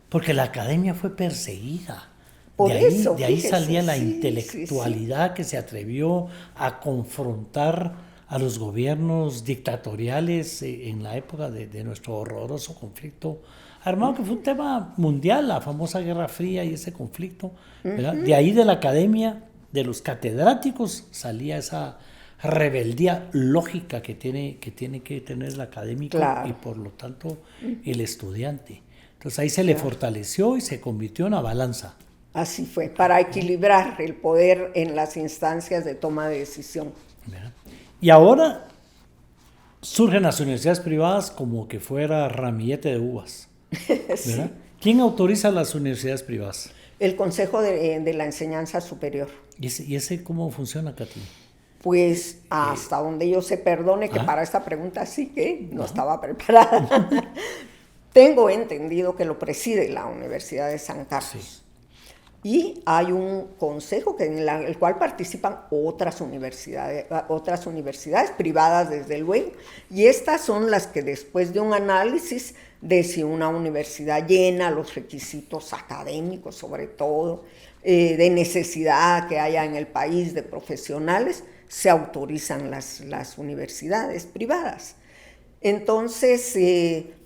Porque la academia fue perseguida. De ahí salía la intelectualidad que se atrevió a confrontar a los gobiernos dictatoriales en la época de nuestro horroroso conflicto armado, que fue un tema mundial, la famosa Guerra Fría y ese conflicto, ¿verdad? De ahí, de la academia, de los catedráticos, salía esa rebeldía lógica que tiene que tener el académico, claro, y por lo tanto el estudiante. Entonces ahí se le fortaleció y se convirtió en una balanza. Así fue, para equilibrar el poder en las instancias de toma de decisión. ¿Verdad? Y ahora surgen las universidades privadas como que fuera ramillete de uvas. Sí. ¿Quién autoriza las universidades privadas? El Consejo de la Enseñanza Superior. ¿Y ese cómo funciona, Katy? Pues hasta donde yo se perdone, que para esta pregunta sí que no estaba preparada. Tengo entendido que lo preside la Universidad de San Carlos. Sí. Y hay un consejo en el cual participan otras universidades privadas, desde luego, y estas son las que, después de un análisis de si una universidad llena los requisitos académicos, sobre todo, de necesidad que haya en el país de profesionales, se autorizan las universidades privadas. Entonces,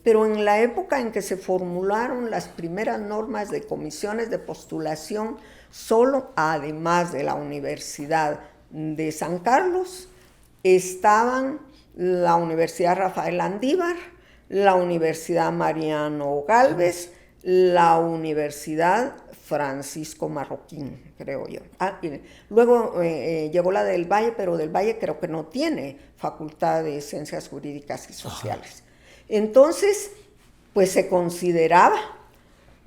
pero en la época en que se formularon las primeras normas de comisiones de postulación, solo, además de la Universidad de San Carlos, estaban la Universidad Rafael Andívar, la Universidad Mariano Gálvez, la Universidad Francisco Marroquín, creo yo. Luego llegó la del Valle, pero del Valle creo que no tiene Facultad de Ciencias Jurídicas y Sociales. Ajá. Entonces, pues se consideraba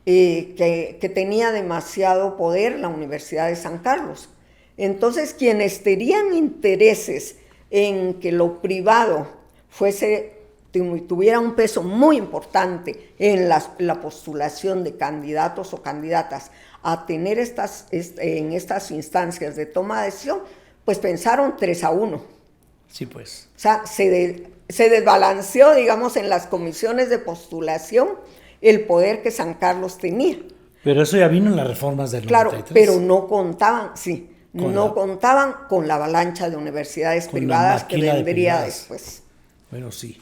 que tenía demasiado poder la Universidad de San Carlos. Entonces, quienes tenían intereses en que lo privado fuese tuviera un peso muy importante en la postulación de candidatos o candidatas a tener en estas instancias de toma de decisión, pues pensaron 3-1. Sí, pues. O sea, se desbalanceó, digamos, en las comisiones de postulación el poder que San Carlos tenía. Pero eso ya vino en las reformas del 93. Claro, pero no contaban, contaban con la avalancha de universidades privadas que vendría después. Bueno, sí.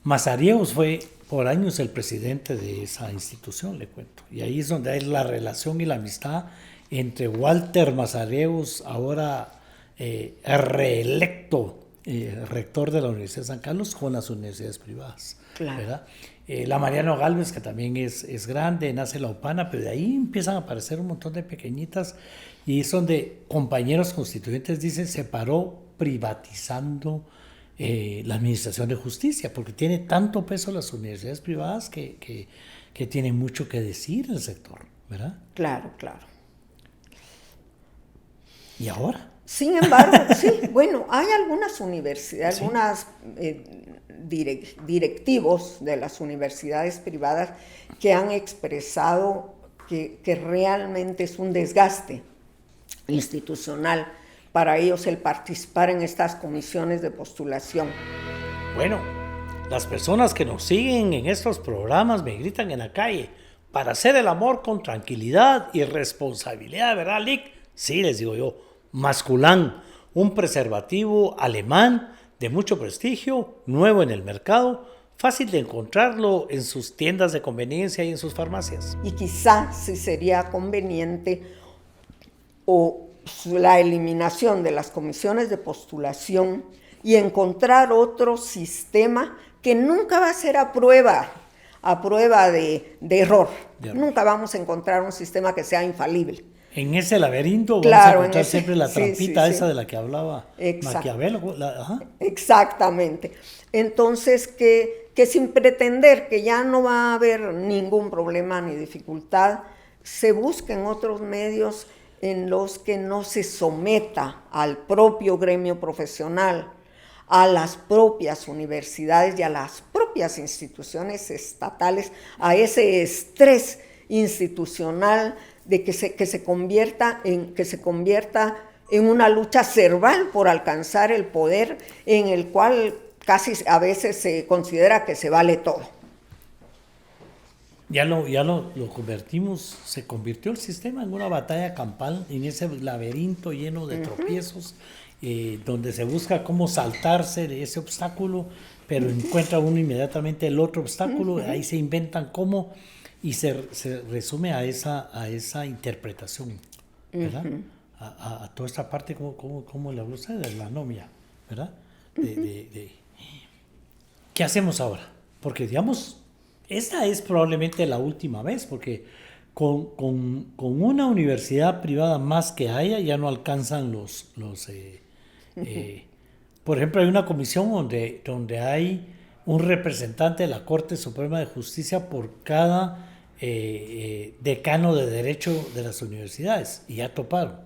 Mazariegos fue por años el presidente de esa institución, le cuento. Y ahí es donde hay la relación y la amistad entre Walter Mazariegos, ahora reelecto rector de la Universidad de San Carlos, con las universidades privadas. Claro. ¿Verdad? La Mariano Gálvez, que también es grande, nace la UPANA, pero de ahí empiezan a aparecer un montón de pequeñitas, y es donde compañeros constituyentes dicen: se paró privatizando la administración de justicia, porque tiene tanto peso las universidades privadas que tienen mucho que decir el sector, ¿verdad? Claro, claro. ¿Y ahora? Sin embargo, sí, bueno, hay algunas universidades, ¿sí? Algunas directivos de las universidades privadas que han expresado que realmente es un desgaste institucional para ellos el participar en estas comisiones de postulación. Bueno, las personas que nos siguen en estos programas me gritan en la calle: para hacer el amor con tranquilidad y responsabilidad, ¿verdad, Lick? Sí, les digo yo, Masculán, un preservativo alemán de mucho prestigio, nuevo en el mercado, fácil de encontrarlo en sus tiendas de conveniencia y en sus farmacias. Y quizá sí sería conveniente la eliminación de las comisiones de postulación y encontrar otro sistema que nunca va a ser a prueba de error. Nunca vamos a encontrar un sistema que sea infalible. En ese laberinto vamos a encontrar siempre la trampita esa de la que hablaba Maquiavelo. Exactamente. Entonces, que sin pretender que ya no va a haber ningún problema ni dificultad, se busquen otros medios en los que no se someta al propio gremio profesional, a las propias universidades y a las propias instituciones estatales, a ese estrés institucional de que se convierta en una lucha cerval por alcanzar el poder, en el cual casi a veces se considera que se vale todo. Ya lo convertimos, se convirtió el sistema en una batalla campal, en ese laberinto lleno de tropiezos, donde se busca cómo saltarse de ese obstáculo, pero encuentra uno inmediatamente el otro obstáculo, ahí se inventan cómo, y se resume a esa interpretación, ¿verdad? A toda esta parte, como le habló usted, de la anomia, ¿verdad? ¿Qué hacemos ahora? Porque, digamos, esta es probablemente la última vez, porque con una universidad privada más que haya, ya no alcanzan por ejemplo, hay una comisión donde hay un representante de la Corte Suprema de Justicia por cada decano de Derecho de las universidades, y ya toparon.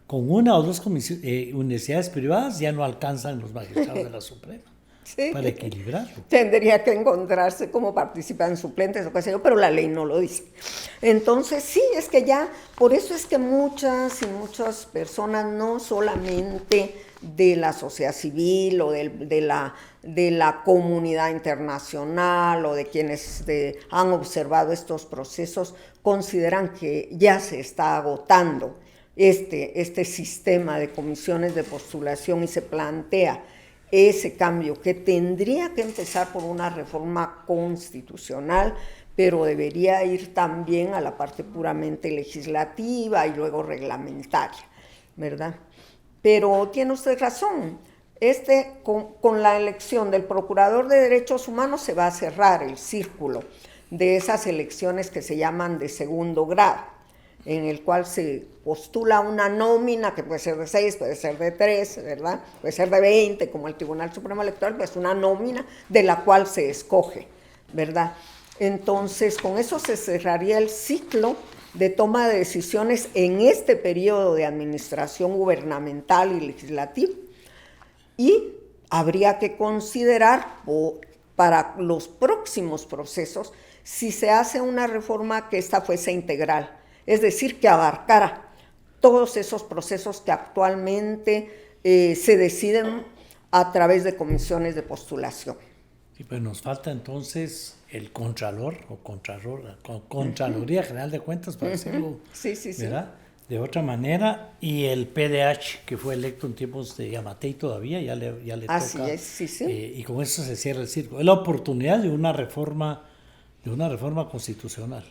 Con una o dos universidades privadas ya no alcanzan los magistrados de la Suprema. Sí. Para equilibrarlo. Tendría que encontrarse como participan suplentes o qué sé yo, pero la ley no lo dice. Entonces, sí, es que ya, por eso es que muchas personas, no solamente de la sociedad civil o de la comunidad internacional o de quienes han observado estos procesos, consideran que ya se está agotando este sistema de comisiones de postulación y se plantea ese cambio que tendría que empezar por una reforma constitucional, pero debería ir también a la parte puramente legislativa y luego reglamentaria, ¿verdad? Pero tiene usted razón, con la elección del Procurador de Derechos Humanos se va a cerrar el círculo de esas elecciones que se llaman de segundo grado, en el cual se postula una nómina que puede ser de 6, puede ser de 3, ¿verdad? Puede ser de 20, como el Tribunal Supremo Electoral, pues una nómina de la cual se escoge, ¿verdad? Entonces, con eso se cerraría el ciclo de toma de decisiones en este periodo de administración gubernamental y legislativa, y habría que considerar para los próximos procesos si se hace una reforma que esta fuese integral, es decir, que abarcara todos esos procesos que actualmente se deciden a través de comisiones de postulación. Sí, pues nos falta entonces el Contralor o Contraloría General de Cuentas, para decirlo, sí, ¿verdad? De otra manera, y el PDH, que fue electo en tiempos de Yamatei todavía, ya le Así toca. es, sí. Y con eso se cierra el círculo. Es la oportunidad de una reforma constitucional.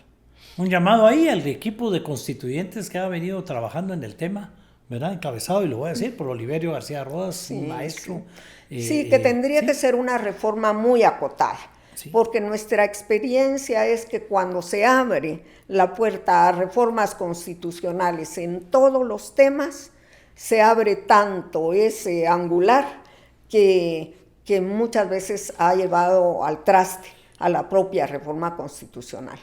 Un llamado ahí al equipo de constituyentes que ha venido trabajando en el tema, ¿verdad? Encabezado, y lo voy a decir, por Oliverio García Rodas, un maestro. Sí, que tendría que ser una reforma muy acotada. Sí. Porque nuestra experiencia es que cuando se abre la puerta a reformas constitucionales en todos los temas, se abre tanto ese angular que muchas veces ha llevado al traste a la propia reforma constitucional.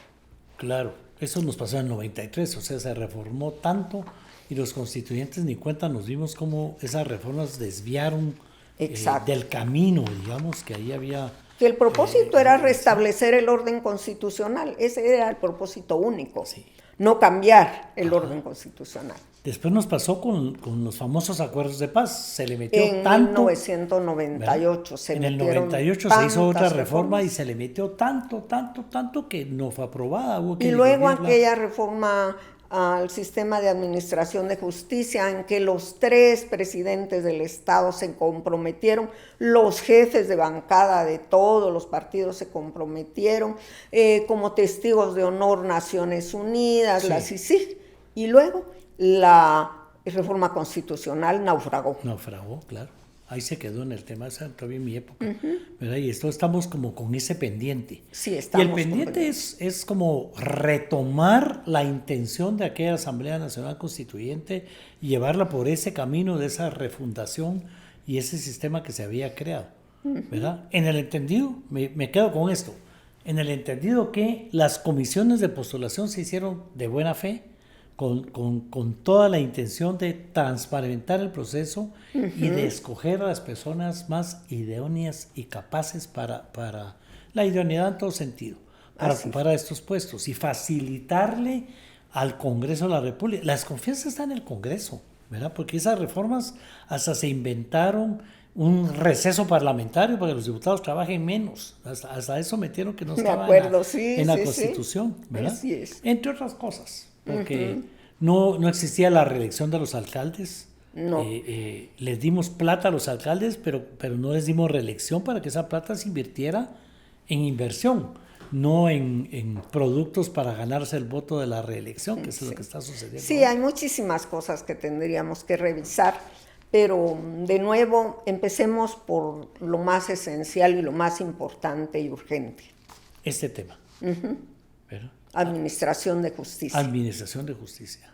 Claro, eso nos pasó en el 93, o sea, se reformó tanto y los constituyentes ni cuenta nos dimos cómo esas reformas desviaron del camino, digamos, que ahí había... Que el propósito era restablecer el orden constitucional, ese era el propósito único, no cambiar el orden constitucional. Después nos pasó con los famosos acuerdos de paz, se le metió en tanto... 1998 en el 98 se hizo otra reforma y se le metió tanto que no fue aprobada. Hubo que y luego aquella reforma al sistema de administración de justicia en que los 3 presidentes del Estado se comprometieron, los jefes de bancada de todos los partidos se comprometieron, como testigos de honor Naciones Unidas, la CICIG, y luego la reforma constitucional naufragó. Naufragó, claro. Ahí se quedó en el tema, esa todavía en mi época, ¿verdad? Y esto estamos como con ese pendiente. Sí, estamos. Y el pendiente es como retomar la intención de aquella Asamblea Nacional Constituyente y llevarla por ese camino de esa refundación y ese sistema que se había creado, ¿verdad? En el entendido, me quedo con esto, en el entendido que las comisiones de postulación se hicieron de buena fe, con toda la intención de transparentar el proceso y de escoger a las personas más idóneas y capaces para la idoneidad en todo sentido, para ocupar a estos puestos y facilitarle al Congreso de la República. La desconfianza está en el Congreso, ¿verdad? Porque esas reformas hasta se inventaron un receso parlamentario para que los diputados trabajen menos. Hasta eso metieron que no estaba en la Constitución, ¿verdad? Así es. Entre otras cosas. Porque no existía la reelección de los alcaldes. No. Les dimos plata a los alcaldes, pero no les dimos reelección para que esa plata se invirtiera en inversión, no en productos para ganarse el voto de la reelección, que es lo que está sucediendo. Sí, hay muchísimas cosas que tendríamos que revisar, pero de nuevo empecemos por lo más esencial y lo más importante y urgente. Este tema. ¿Verdad? Administración de justicia. Administración de justicia.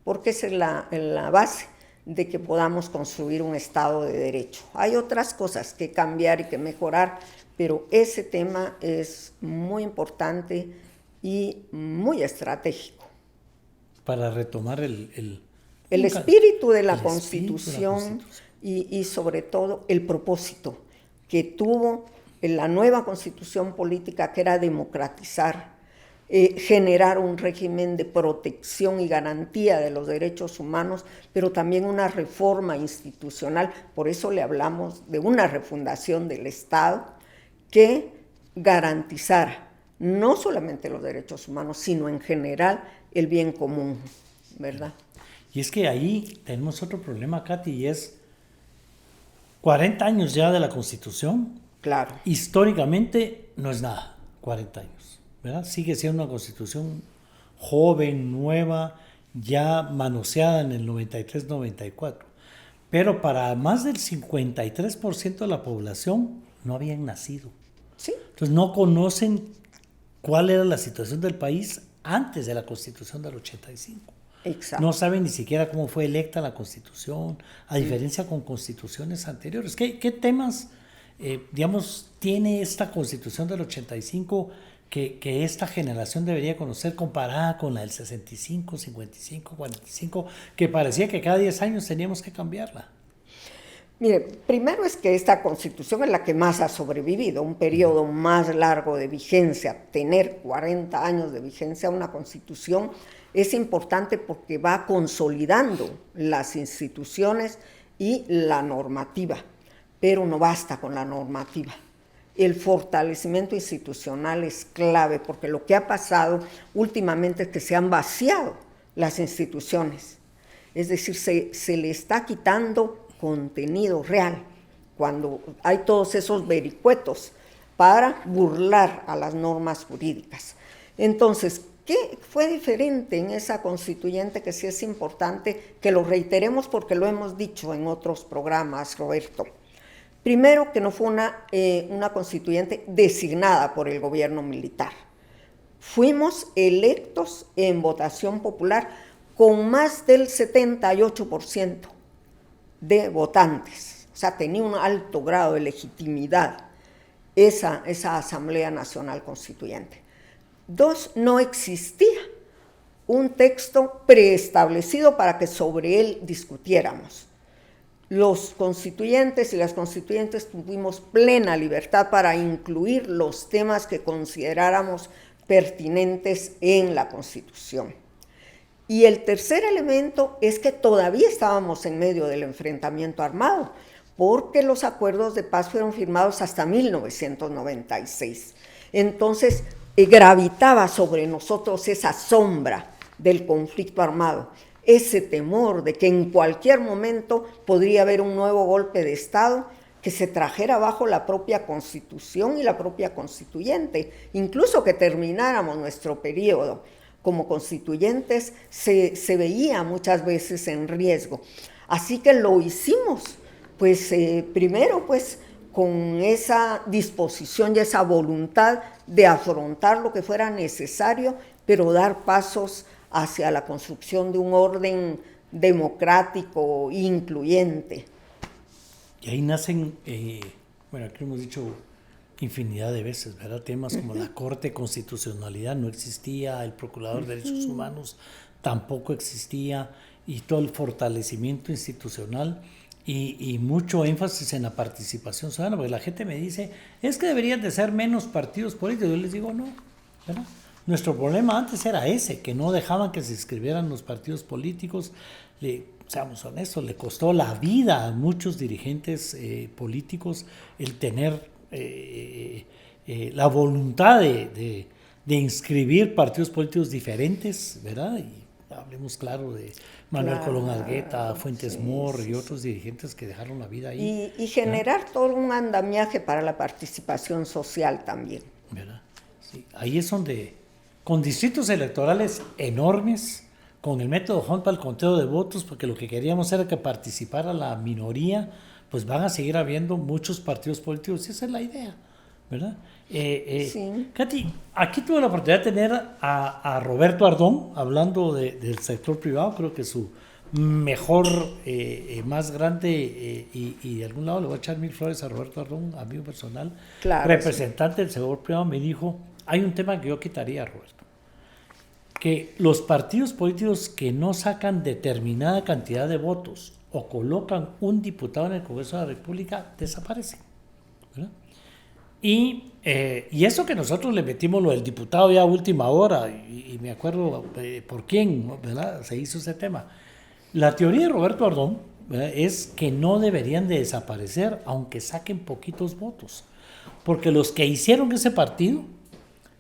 Porque esa es la base de que podamos construir un Estado de Derecho. Hay otras cosas que cambiar y que mejorar, pero ese tema es muy importante y muy estratégico. Para retomar el espíritu de la Constitución y sobre todo el propósito que tuvo en la nueva Constitución política, que era democratizar, generar un régimen de protección y garantía de los derechos humanos, pero también una reforma institucional. Por eso le hablamos de una refundación del Estado que garantizara no solamente los derechos humanos, sino en general el bien común, ¿verdad? Y es que ahí tenemos otro problema, Katy, y es 40 años ya de la Constitución. Claro. Históricamente no es nada, 40 años. ¿Verdad? Sigue siendo una Constitución joven, nueva, ya manoseada en el 93-94. Pero para más del 53% de la población no habían nacido. Sí. Entonces no conocen cuál era la situación del país antes de la Constitución del 85. Exacto. No saben ni siquiera cómo fue electa la Constitución, a diferencia con constituciones anteriores. ¿Qué temas, digamos, tiene esta Constitución del 85 que esta generación debería conocer comparada con la del 65, 55, 45, que parecía que cada 10 años teníamos que cambiarla? Mire, primero es que esta Constitución es la que más ha sobrevivido, un periodo más largo de vigencia. Tener 40 años de vigencia una Constitución es importante porque va consolidando las instituciones y la normativa, pero no basta con la normativa. El fortalecimiento institucional es clave, porque lo que ha pasado últimamente es que se han vaciado las instituciones. Es decir, se le está quitando contenido real cuando hay todos esos vericuetos para burlar a las normas jurídicas. Entonces, ¿qué fue diferente en esa constituyente que sí es importante que lo reiteremos porque lo hemos dicho en otros programas, Roberto? Primero, que no fue una constituyente designada por el gobierno militar. Fuimos electos en votación popular con más del 78% de votantes. O sea, tenía un alto grado de legitimidad esa Asamblea Nacional Constituyente. Dos, no existía un texto preestablecido para que sobre él discutiéramos. Los constituyentes y las constituyentes tuvimos plena libertad para incluir los temas que consideráramos pertinentes en la Constitución. Y el tercer elemento es que todavía estábamos en medio del enfrentamiento armado, porque los acuerdos de paz fueron firmados hasta 1996. Entonces, gravitaba sobre nosotros esa sombra del conflicto armado, ese temor de que en cualquier momento podría haber un nuevo golpe de Estado que se trajera abajo la propia Constitución y la propia constituyente, incluso que termináramos nuestro periodo como constituyentes, se veía muchas veces en riesgo. Así que lo hicimos, pues primero pues con esa disposición y esa voluntad de afrontar lo que fuera necesario, pero dar pasos hacia la construcción de un orden democrático e incluyente. Y ahí nacen, bueno, aquí hemos dicho infinidad de veces, ¿verdad? Temas como la Corte de Constitucionalidad no existía, el Procurador de Derechos Humanos tampoco existía, y todo el fortalecimiento institucional y mucho énfasis en la participación ciudadana, porque la gente me dice, es que deberían de ser menos partidos políticos. Yo les digo, no, ¿verdad? Nuestro problema antes era ese, que no dejaban que se inscribieran los partidos políticos. Seamos honestos, le costó la vida a muchos dirigentes políticos el tener la voluntad de inscribir partidos políticos diferentes, ¿verdad? Y hablemos claro de Manuel Colón Argueta, Fuentes Mohr y otros dirigentes que dejaron la vida ahí. Y generar, ¿verdad?, todo un andamiaje para la participación social también. ¿Verdad? Sí. Ahí es donde, con distritos electorales enormes, con el método Hunt para el conteo de votos, porque lo que queríamos era que participara la minoría, pues van a seguir habiendo muchos partidos políticos, y esa es la idea, ¿verdad? Sí. Katy, aquí tuve la oportunidad de tener a Roberto Ardón, hablando del sector privado. Creo que su mejor, más grande, y de algún lado le voy a echar 1000 flores a Roberto Ardón, amigo personal, claro, representante del sector privado, me dijo, hay un tema que yo quitaría, Roberto, que los partidos políticos que no sacan determinada cantidad de votos o colocan un diputado en el Congreso de la República, desaparecen, ¿verdad? Y eso que nosotros le metimos lo del diputado ya a última hora, y me acuerdo por quién, ¿verdad?, se hizo ese tema. La teoría de Roberto Ardón, ¿verdad?, es que no deberían de desaparecer aunque saquen poquitos votos, porque los que hicieron ese partido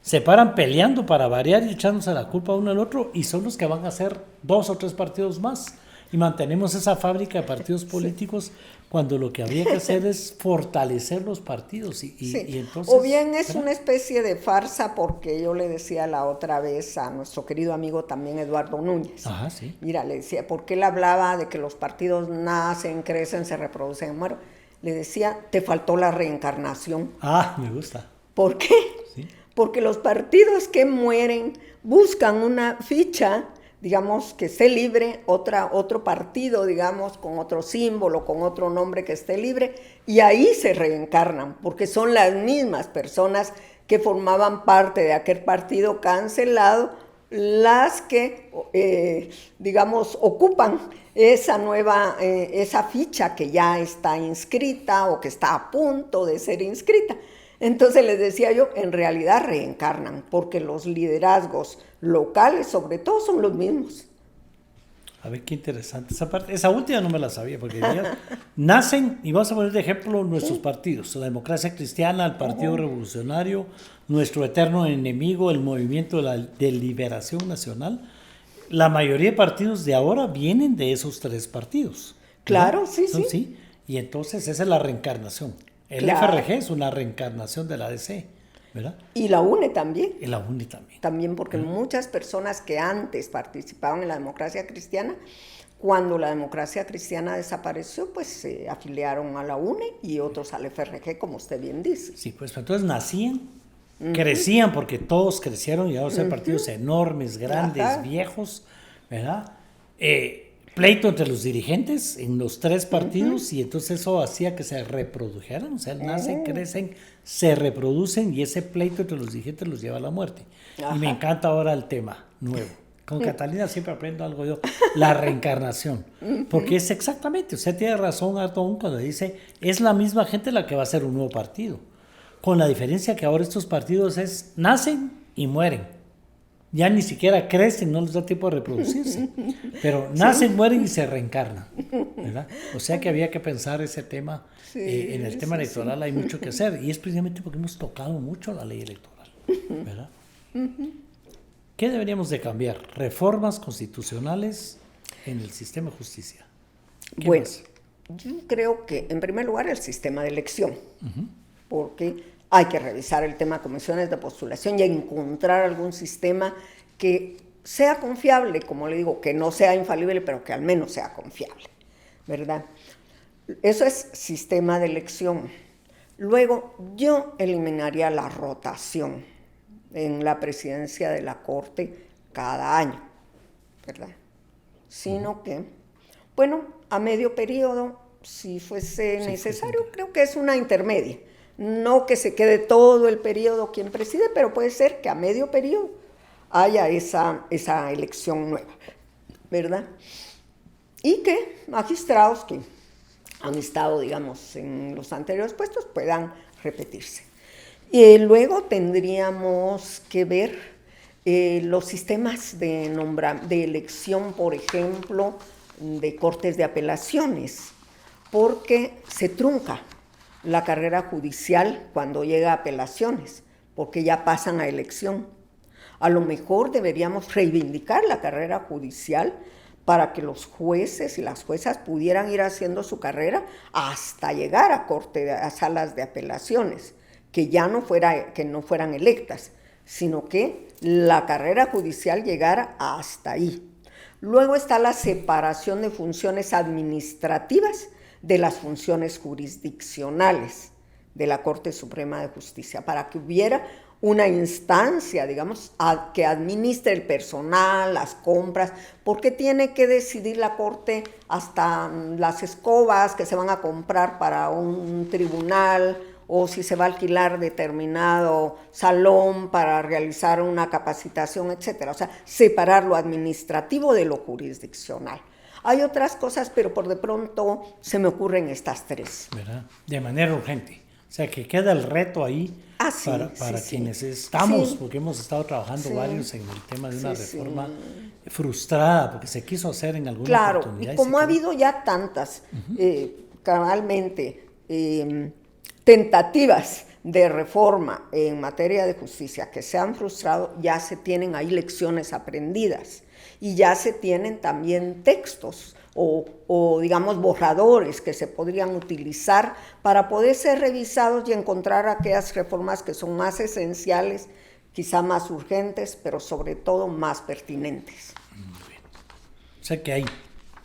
se paran peleando para variar y echándose la culpa uno al otro, y son los que van a hacer 2 o 3 partidos más, y mantenemos esa fábrica de partidos políticos, cuando lo que habría que hacer es fortalecer los partidos. Y entonces, o bien es, ¿verdad?, una especie de farsa, porque yo le decía la otra vez a nuestro querido amigo también Eduardo Núñez. Ajá, sí. Mira, le decía, porque él hablaba de que los partidos nacen, crecen, se reproducen, mueren. Le decía, te faltó la reencarnación. Ah, me gusta. ¿Por qué? Sí. Porque los partidos que mueren buscan una ficha, digamos, que esté libre, otro partido, digamos, con otro símbolo, con otro nombre que esté libre, y ahí se reencarnan, porque son las mismas personas que formaban parte de aquel partido cancelado, las que, digamos, ocupan esa ficha que ya está inscrita o que está a punto de ser inscrita. Entonces les decía yo, en realidad reencarnan, porque los liderazgos locales sobre todo son los mismos. A ver, qué interesante esa parte. Esa última no me la sabía, porque nacen, y vamos a poner de ejemplo nuestros partidos, la Democracia Cristiana, el Partido Revolucionario, nuestro eterno enemigo, el Movimiento de Liberación Nacional. La mayoría de partidos de ahora vienen de esos tres partidos. Claro, ¿no? sí. Y entonces esa es la reencarnación. El Claro. FRG es una reencarnación de la ADC, ¿verdad? Y la UNE también. Y la UNE también. También porque muchas personas que antes participaban en la democracia cristiana, cuando la democracia cristiana desapareció, pues se afiliaron a la UNE y otros al FRG, como usted bien dice. Sí, pues entonces nacían, crecían, porque todos crecieron y ahora son partidos enormes, grandes, viejos, ¿verdad? Pleito entre los dirigentes en los tres partidos y entonces eso hacía que se reprodujeran, o sea, nacen, crecen, se reproducen y ese pleito entre los dirigentes los lleva a la muerte. Y me encanta ahora el tema nuevo. Con Catalina siempre aprendo algo yo, la reencarnación, porque es exactamente, usted tiene razón Artón cuando dice, es la misma gente la que va a hacer un nuevo partido, con la diferencia que ahora estos partidos nacen y mueren. Ya ni siquiera crecen, no les da tiempo de reproducirse, pero nacen, mueren y se reencarnan, ¿verdad? O sea que había que pensar ese tema, en el tema electoral hay mucho que hacer, y es precisamente porque hemos tocado mucho la ley electoral, ¿verdad? ¿Qué deberíamos de cambiar? Reformas constitucionales en el sistema de justicia. Bueno, yo creo que en primer lugar el sistema de elección, porque hay que revisar el tema de comisiones de postulación y encontrar algún sistema que sea confiable, como le digo, que no sea infalible, pero que al menos sea confiable, ¿verdad? Eso es sistema de elección. Luego, yo eliminaría la rotación en la presidencia de la Corte cada año, ¿verdad? Sino que, bueno, a medio periodo, si fuese necesario, creo que es una intermedia. No que se quede todo el periodo quien preside, pero puede ser que a medio periodo haya esa elección nueva, ¿verdad? Y que magistrados que han estado, digamos, en los anteriores puestos puedan repetirse. Y luego tendríamos que ver los sistemas de elección, por ejemplo, de cortes de apelaciones, porque se trunca la carrera judicial cuando llega a apelaciones, porque ya pasan a elección. A lo mejor deberíamos reivindicar la carrera judicial para que los jueces y las juezas pudieran ir haciendo su carrera hasta llegar a salas de apelaciones, que no fueran electas, sino que la carrera judicial llegara hasta ahí. Luego está la separación de funciones administrativas de las funciones jurisdiccionales de la Corte Suprema de Justicia, para que hubiera una instancia, digamos, que administre el personal, las compras, porque tiene que decidir la Corte hasta las escobas que se van a comprar para un tribunal, o si se va a alquilar determinado salón para realizar una capacitación, etcétera. O sea, separar lo administrativo de lo jurisdiccional. Hay otras cosas, pero por de pronto se me ocurren estas tres. ¿Verdad? De manera urgente. O sea, que queda el reto ahí para quienes estamos, porque hemos estado trabajando varios en el tema de una reforma frustrada, porque se quiso hacer en alguna oportunidad. Claro, y como ha habido ya tantas, cabalmente, tentativas de reforma en materia de justicia que se han frustrado, ya se tienen ahí lecciones aprendidas. Y ya se tienen también textos o digamos borradores que se podrían utilizar para poder ser revisados y encontrar aquellas reformas que son más esenciales, quizá más urgentes, pero sobre todo más pertinentes. O sea que hay,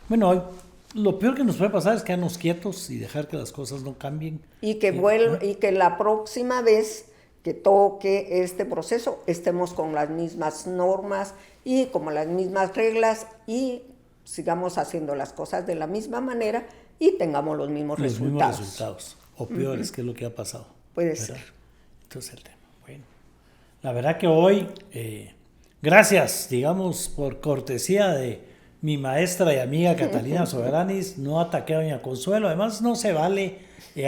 bueno, lo peor que nos puede pasar es quedarnos quietos y dejar que las cosas no cambien. Y que la próxima vez que toque este proceso estemos con las mismas normas y como las mismas reglas y sigamos haciendo las cosas de la misma manera y tengamos los mismos resultados. O peores, que es lo que ha pasado. Puede ser. Entonces el tema. Bueno, la verdad que hoy Gracias, digamos, por cortesía de mi maestra y amiga Catalina Soberanis, no ataqué a doña Consuelo. Además, no se vale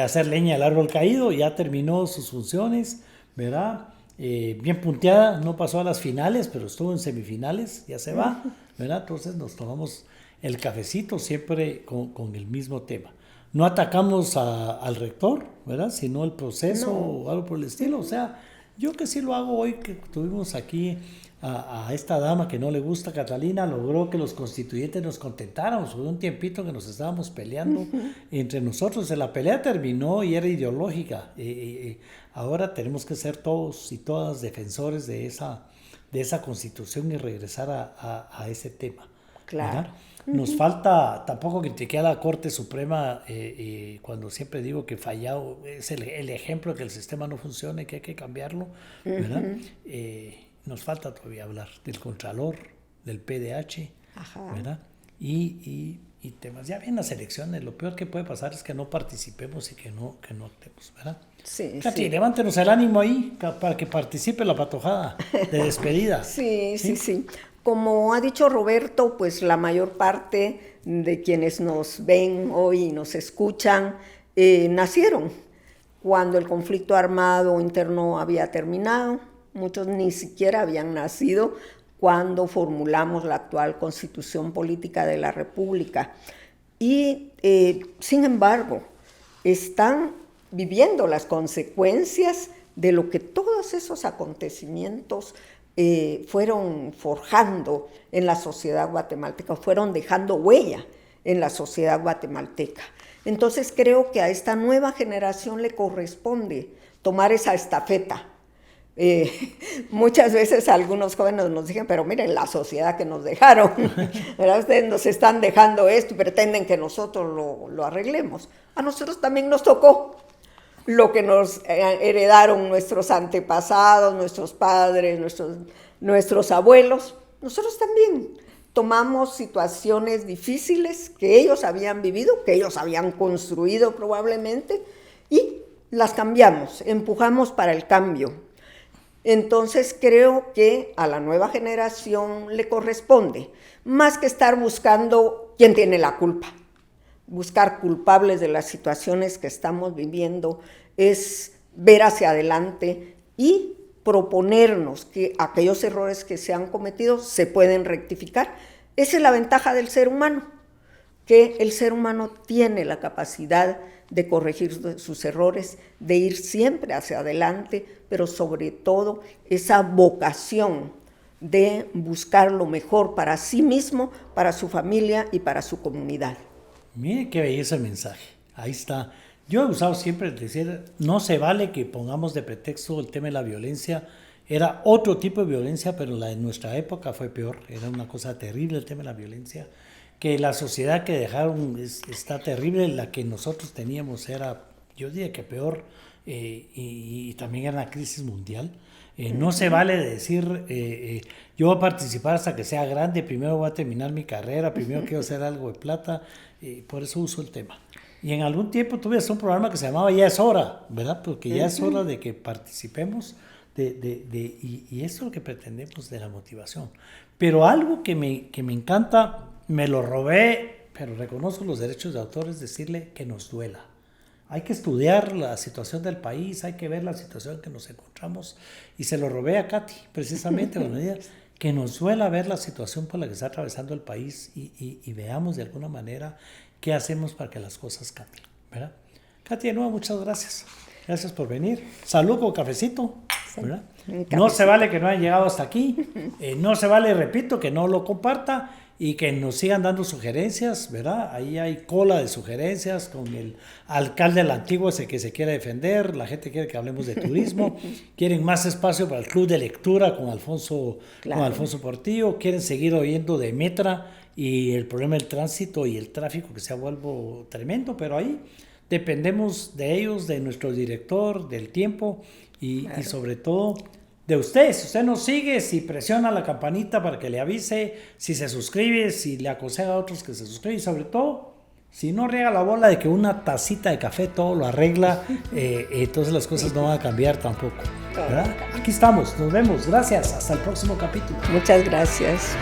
hacer leña del árbol caído, ya terminó sus funciones, ¿verdad? Bien punteada, no pasó a las finales, pero estuvo en semifinales, ya se va, ¿verdad? Entonces nos tomamos el cafecito siempre con el mismo tema. No atacamos al rector, ¿verdad? Sino el proceso o algo por el estilo. O sea, yo que sí lo hago hoy, que tuvimos aquí a esta dama que no le gusta, Catalina, logró que los constituyentes nos contentáramos. Fue un tiempito que nos estábamos peleando entre nosotros. La pelea terminó y era ideológica. Ahora tenemos que ser todos y todas defensores de esa constitución y regresar a ese tema. Claro. ¿Verdad? Nos falta, tampoco critiqué a la Corte Suprema cuando siempre digo que fallado es el ejemplo de que el sistema no funciona y que hay que cambiarlo, ¿verdad? Nos falta todavía hablar del Contralor, del PDH, ¿verdad? Y temas. Ya vienen las elecciones, lo peor que puede pasar es que no participemos y que no actuemos, ¿verdad? Sí, Katy, sí. levántenos el ánimo ahí para que participe la patojada de despedida. Sí. Como ha dicho Roberto, pues la mayor parte de quienes nos ven hoy y nos escuchan nacieron cuando el conflicto armado interno había terminado. Muchos ni siquiera habían nacido cuando formulamos la actual Constitución Política de la República. Y, sin embargo, están viviendo las consecuencias de lo que todos esos acontecimientos fueron forjando en la sociedad guatemalteca, fueron dejando huella en la sociedad guatemalteca. Entonces creo que a esta nueva generación le corresponde tomar esa estafeta. Muchas veces algunos jóvenes nos dicen, pero miren la sociedad que nos dejaron, ¿verdad? Ustedes nos están dejando esto y pretenden que nosotros lo arreglemos. A nosotros también nos tocó lo que nos heredaron nuestros antepasados, nuestros padres, nuestros abuelos. Nosotros también tomamos situaciones difíciles que ellos habían vivido, que ellos habían construido probablemente, y las cambiamos, empujamos para el cambio. Entonces creo que a la nueva generación le corresponde, más que estar buscando quién tiene la culpa. Buscar culpables de las situaciones que estamos viviendo es ver hacia adelante y proponernos que aquellos errores que se han cometido se pueden rectificar. Esa es la ventaja del ser humano, que el ser humano tiene la capacidad de corregir sus errores, de ir siempre hacia adelante, pero sobre todo esa vocación de buscar lo mejor para sí mismo, para su familia y para su comunidad. Mire qué belleza el mensaje. Ahí está. Yo he usado siempre decir, no se vale que pongamos de pretexto el tema de la violencia. Era otro tipo de violencia, pero la de nuestra época fue peor. Era una cosa terrible el tema de la violencia. Que la sociedad que dejaron está terrible. La que nosotros teníamos era, yo diría que peor, y también era una crisis mundial. No se vale decir, yo voy a participar hasta que sea grande, primero voy a terminar mi carrera, primero quiero hacer algo de plata, por eso uso el tema. Y en algún tiempo tuve un programa que se llamaba Ya es hora, ¿verdad? Porque ya es hora de que participemos y eso es lo que pretendemos de la motivación. Pero algo que me encanta, me lo robé, pero reconozco los derechos de autor, es decirle que nos duela. Hay que estudiar la situación del país, hay que ver la situación en que nos encontramos. Y se lo robé a Katy, precisamente, buenos días, que nos duela ver la situación por la que está atravesando el país y veamos de alguna manera qué hacemos para que las cosas cambien, ¿verdad? Katy, de nuevo, muchas gracias. Gracias por venir. Salud con cafecito, ¿verdad? No se vale que no hayan llegado hasta aquí. No se vale, repito, que no lo comparta. Y que nos sigan dando sugerencias, ¿verdad? Ahí hay cola de sugerencias con el alcalde del Antiguo ese que se quiere defender, la gente quiere que hablemos de turismo, quieren más espacio para el club de lectura con Alfonso Portillo, quieren seguir oyendo de Metra y el problema del tránsito y el tráfico que se ha vuelto tremendo, pero ahí dependemos de ellos, de nuestro director, del tiempo y sobre todo de usted. Si usted nos sigue, si presiona la campanita para que le avise, si se suscribe, si le aconseja a otros que se suscriban y sobre todo Si no riega la bola de que una tacita de café todo lo arregla, entonces las cosas no van a cambiar tampoco, ¿verdad? Aquí estamos, nos vemos, gracias, hasta el próximo capítulo. Muchas gracias.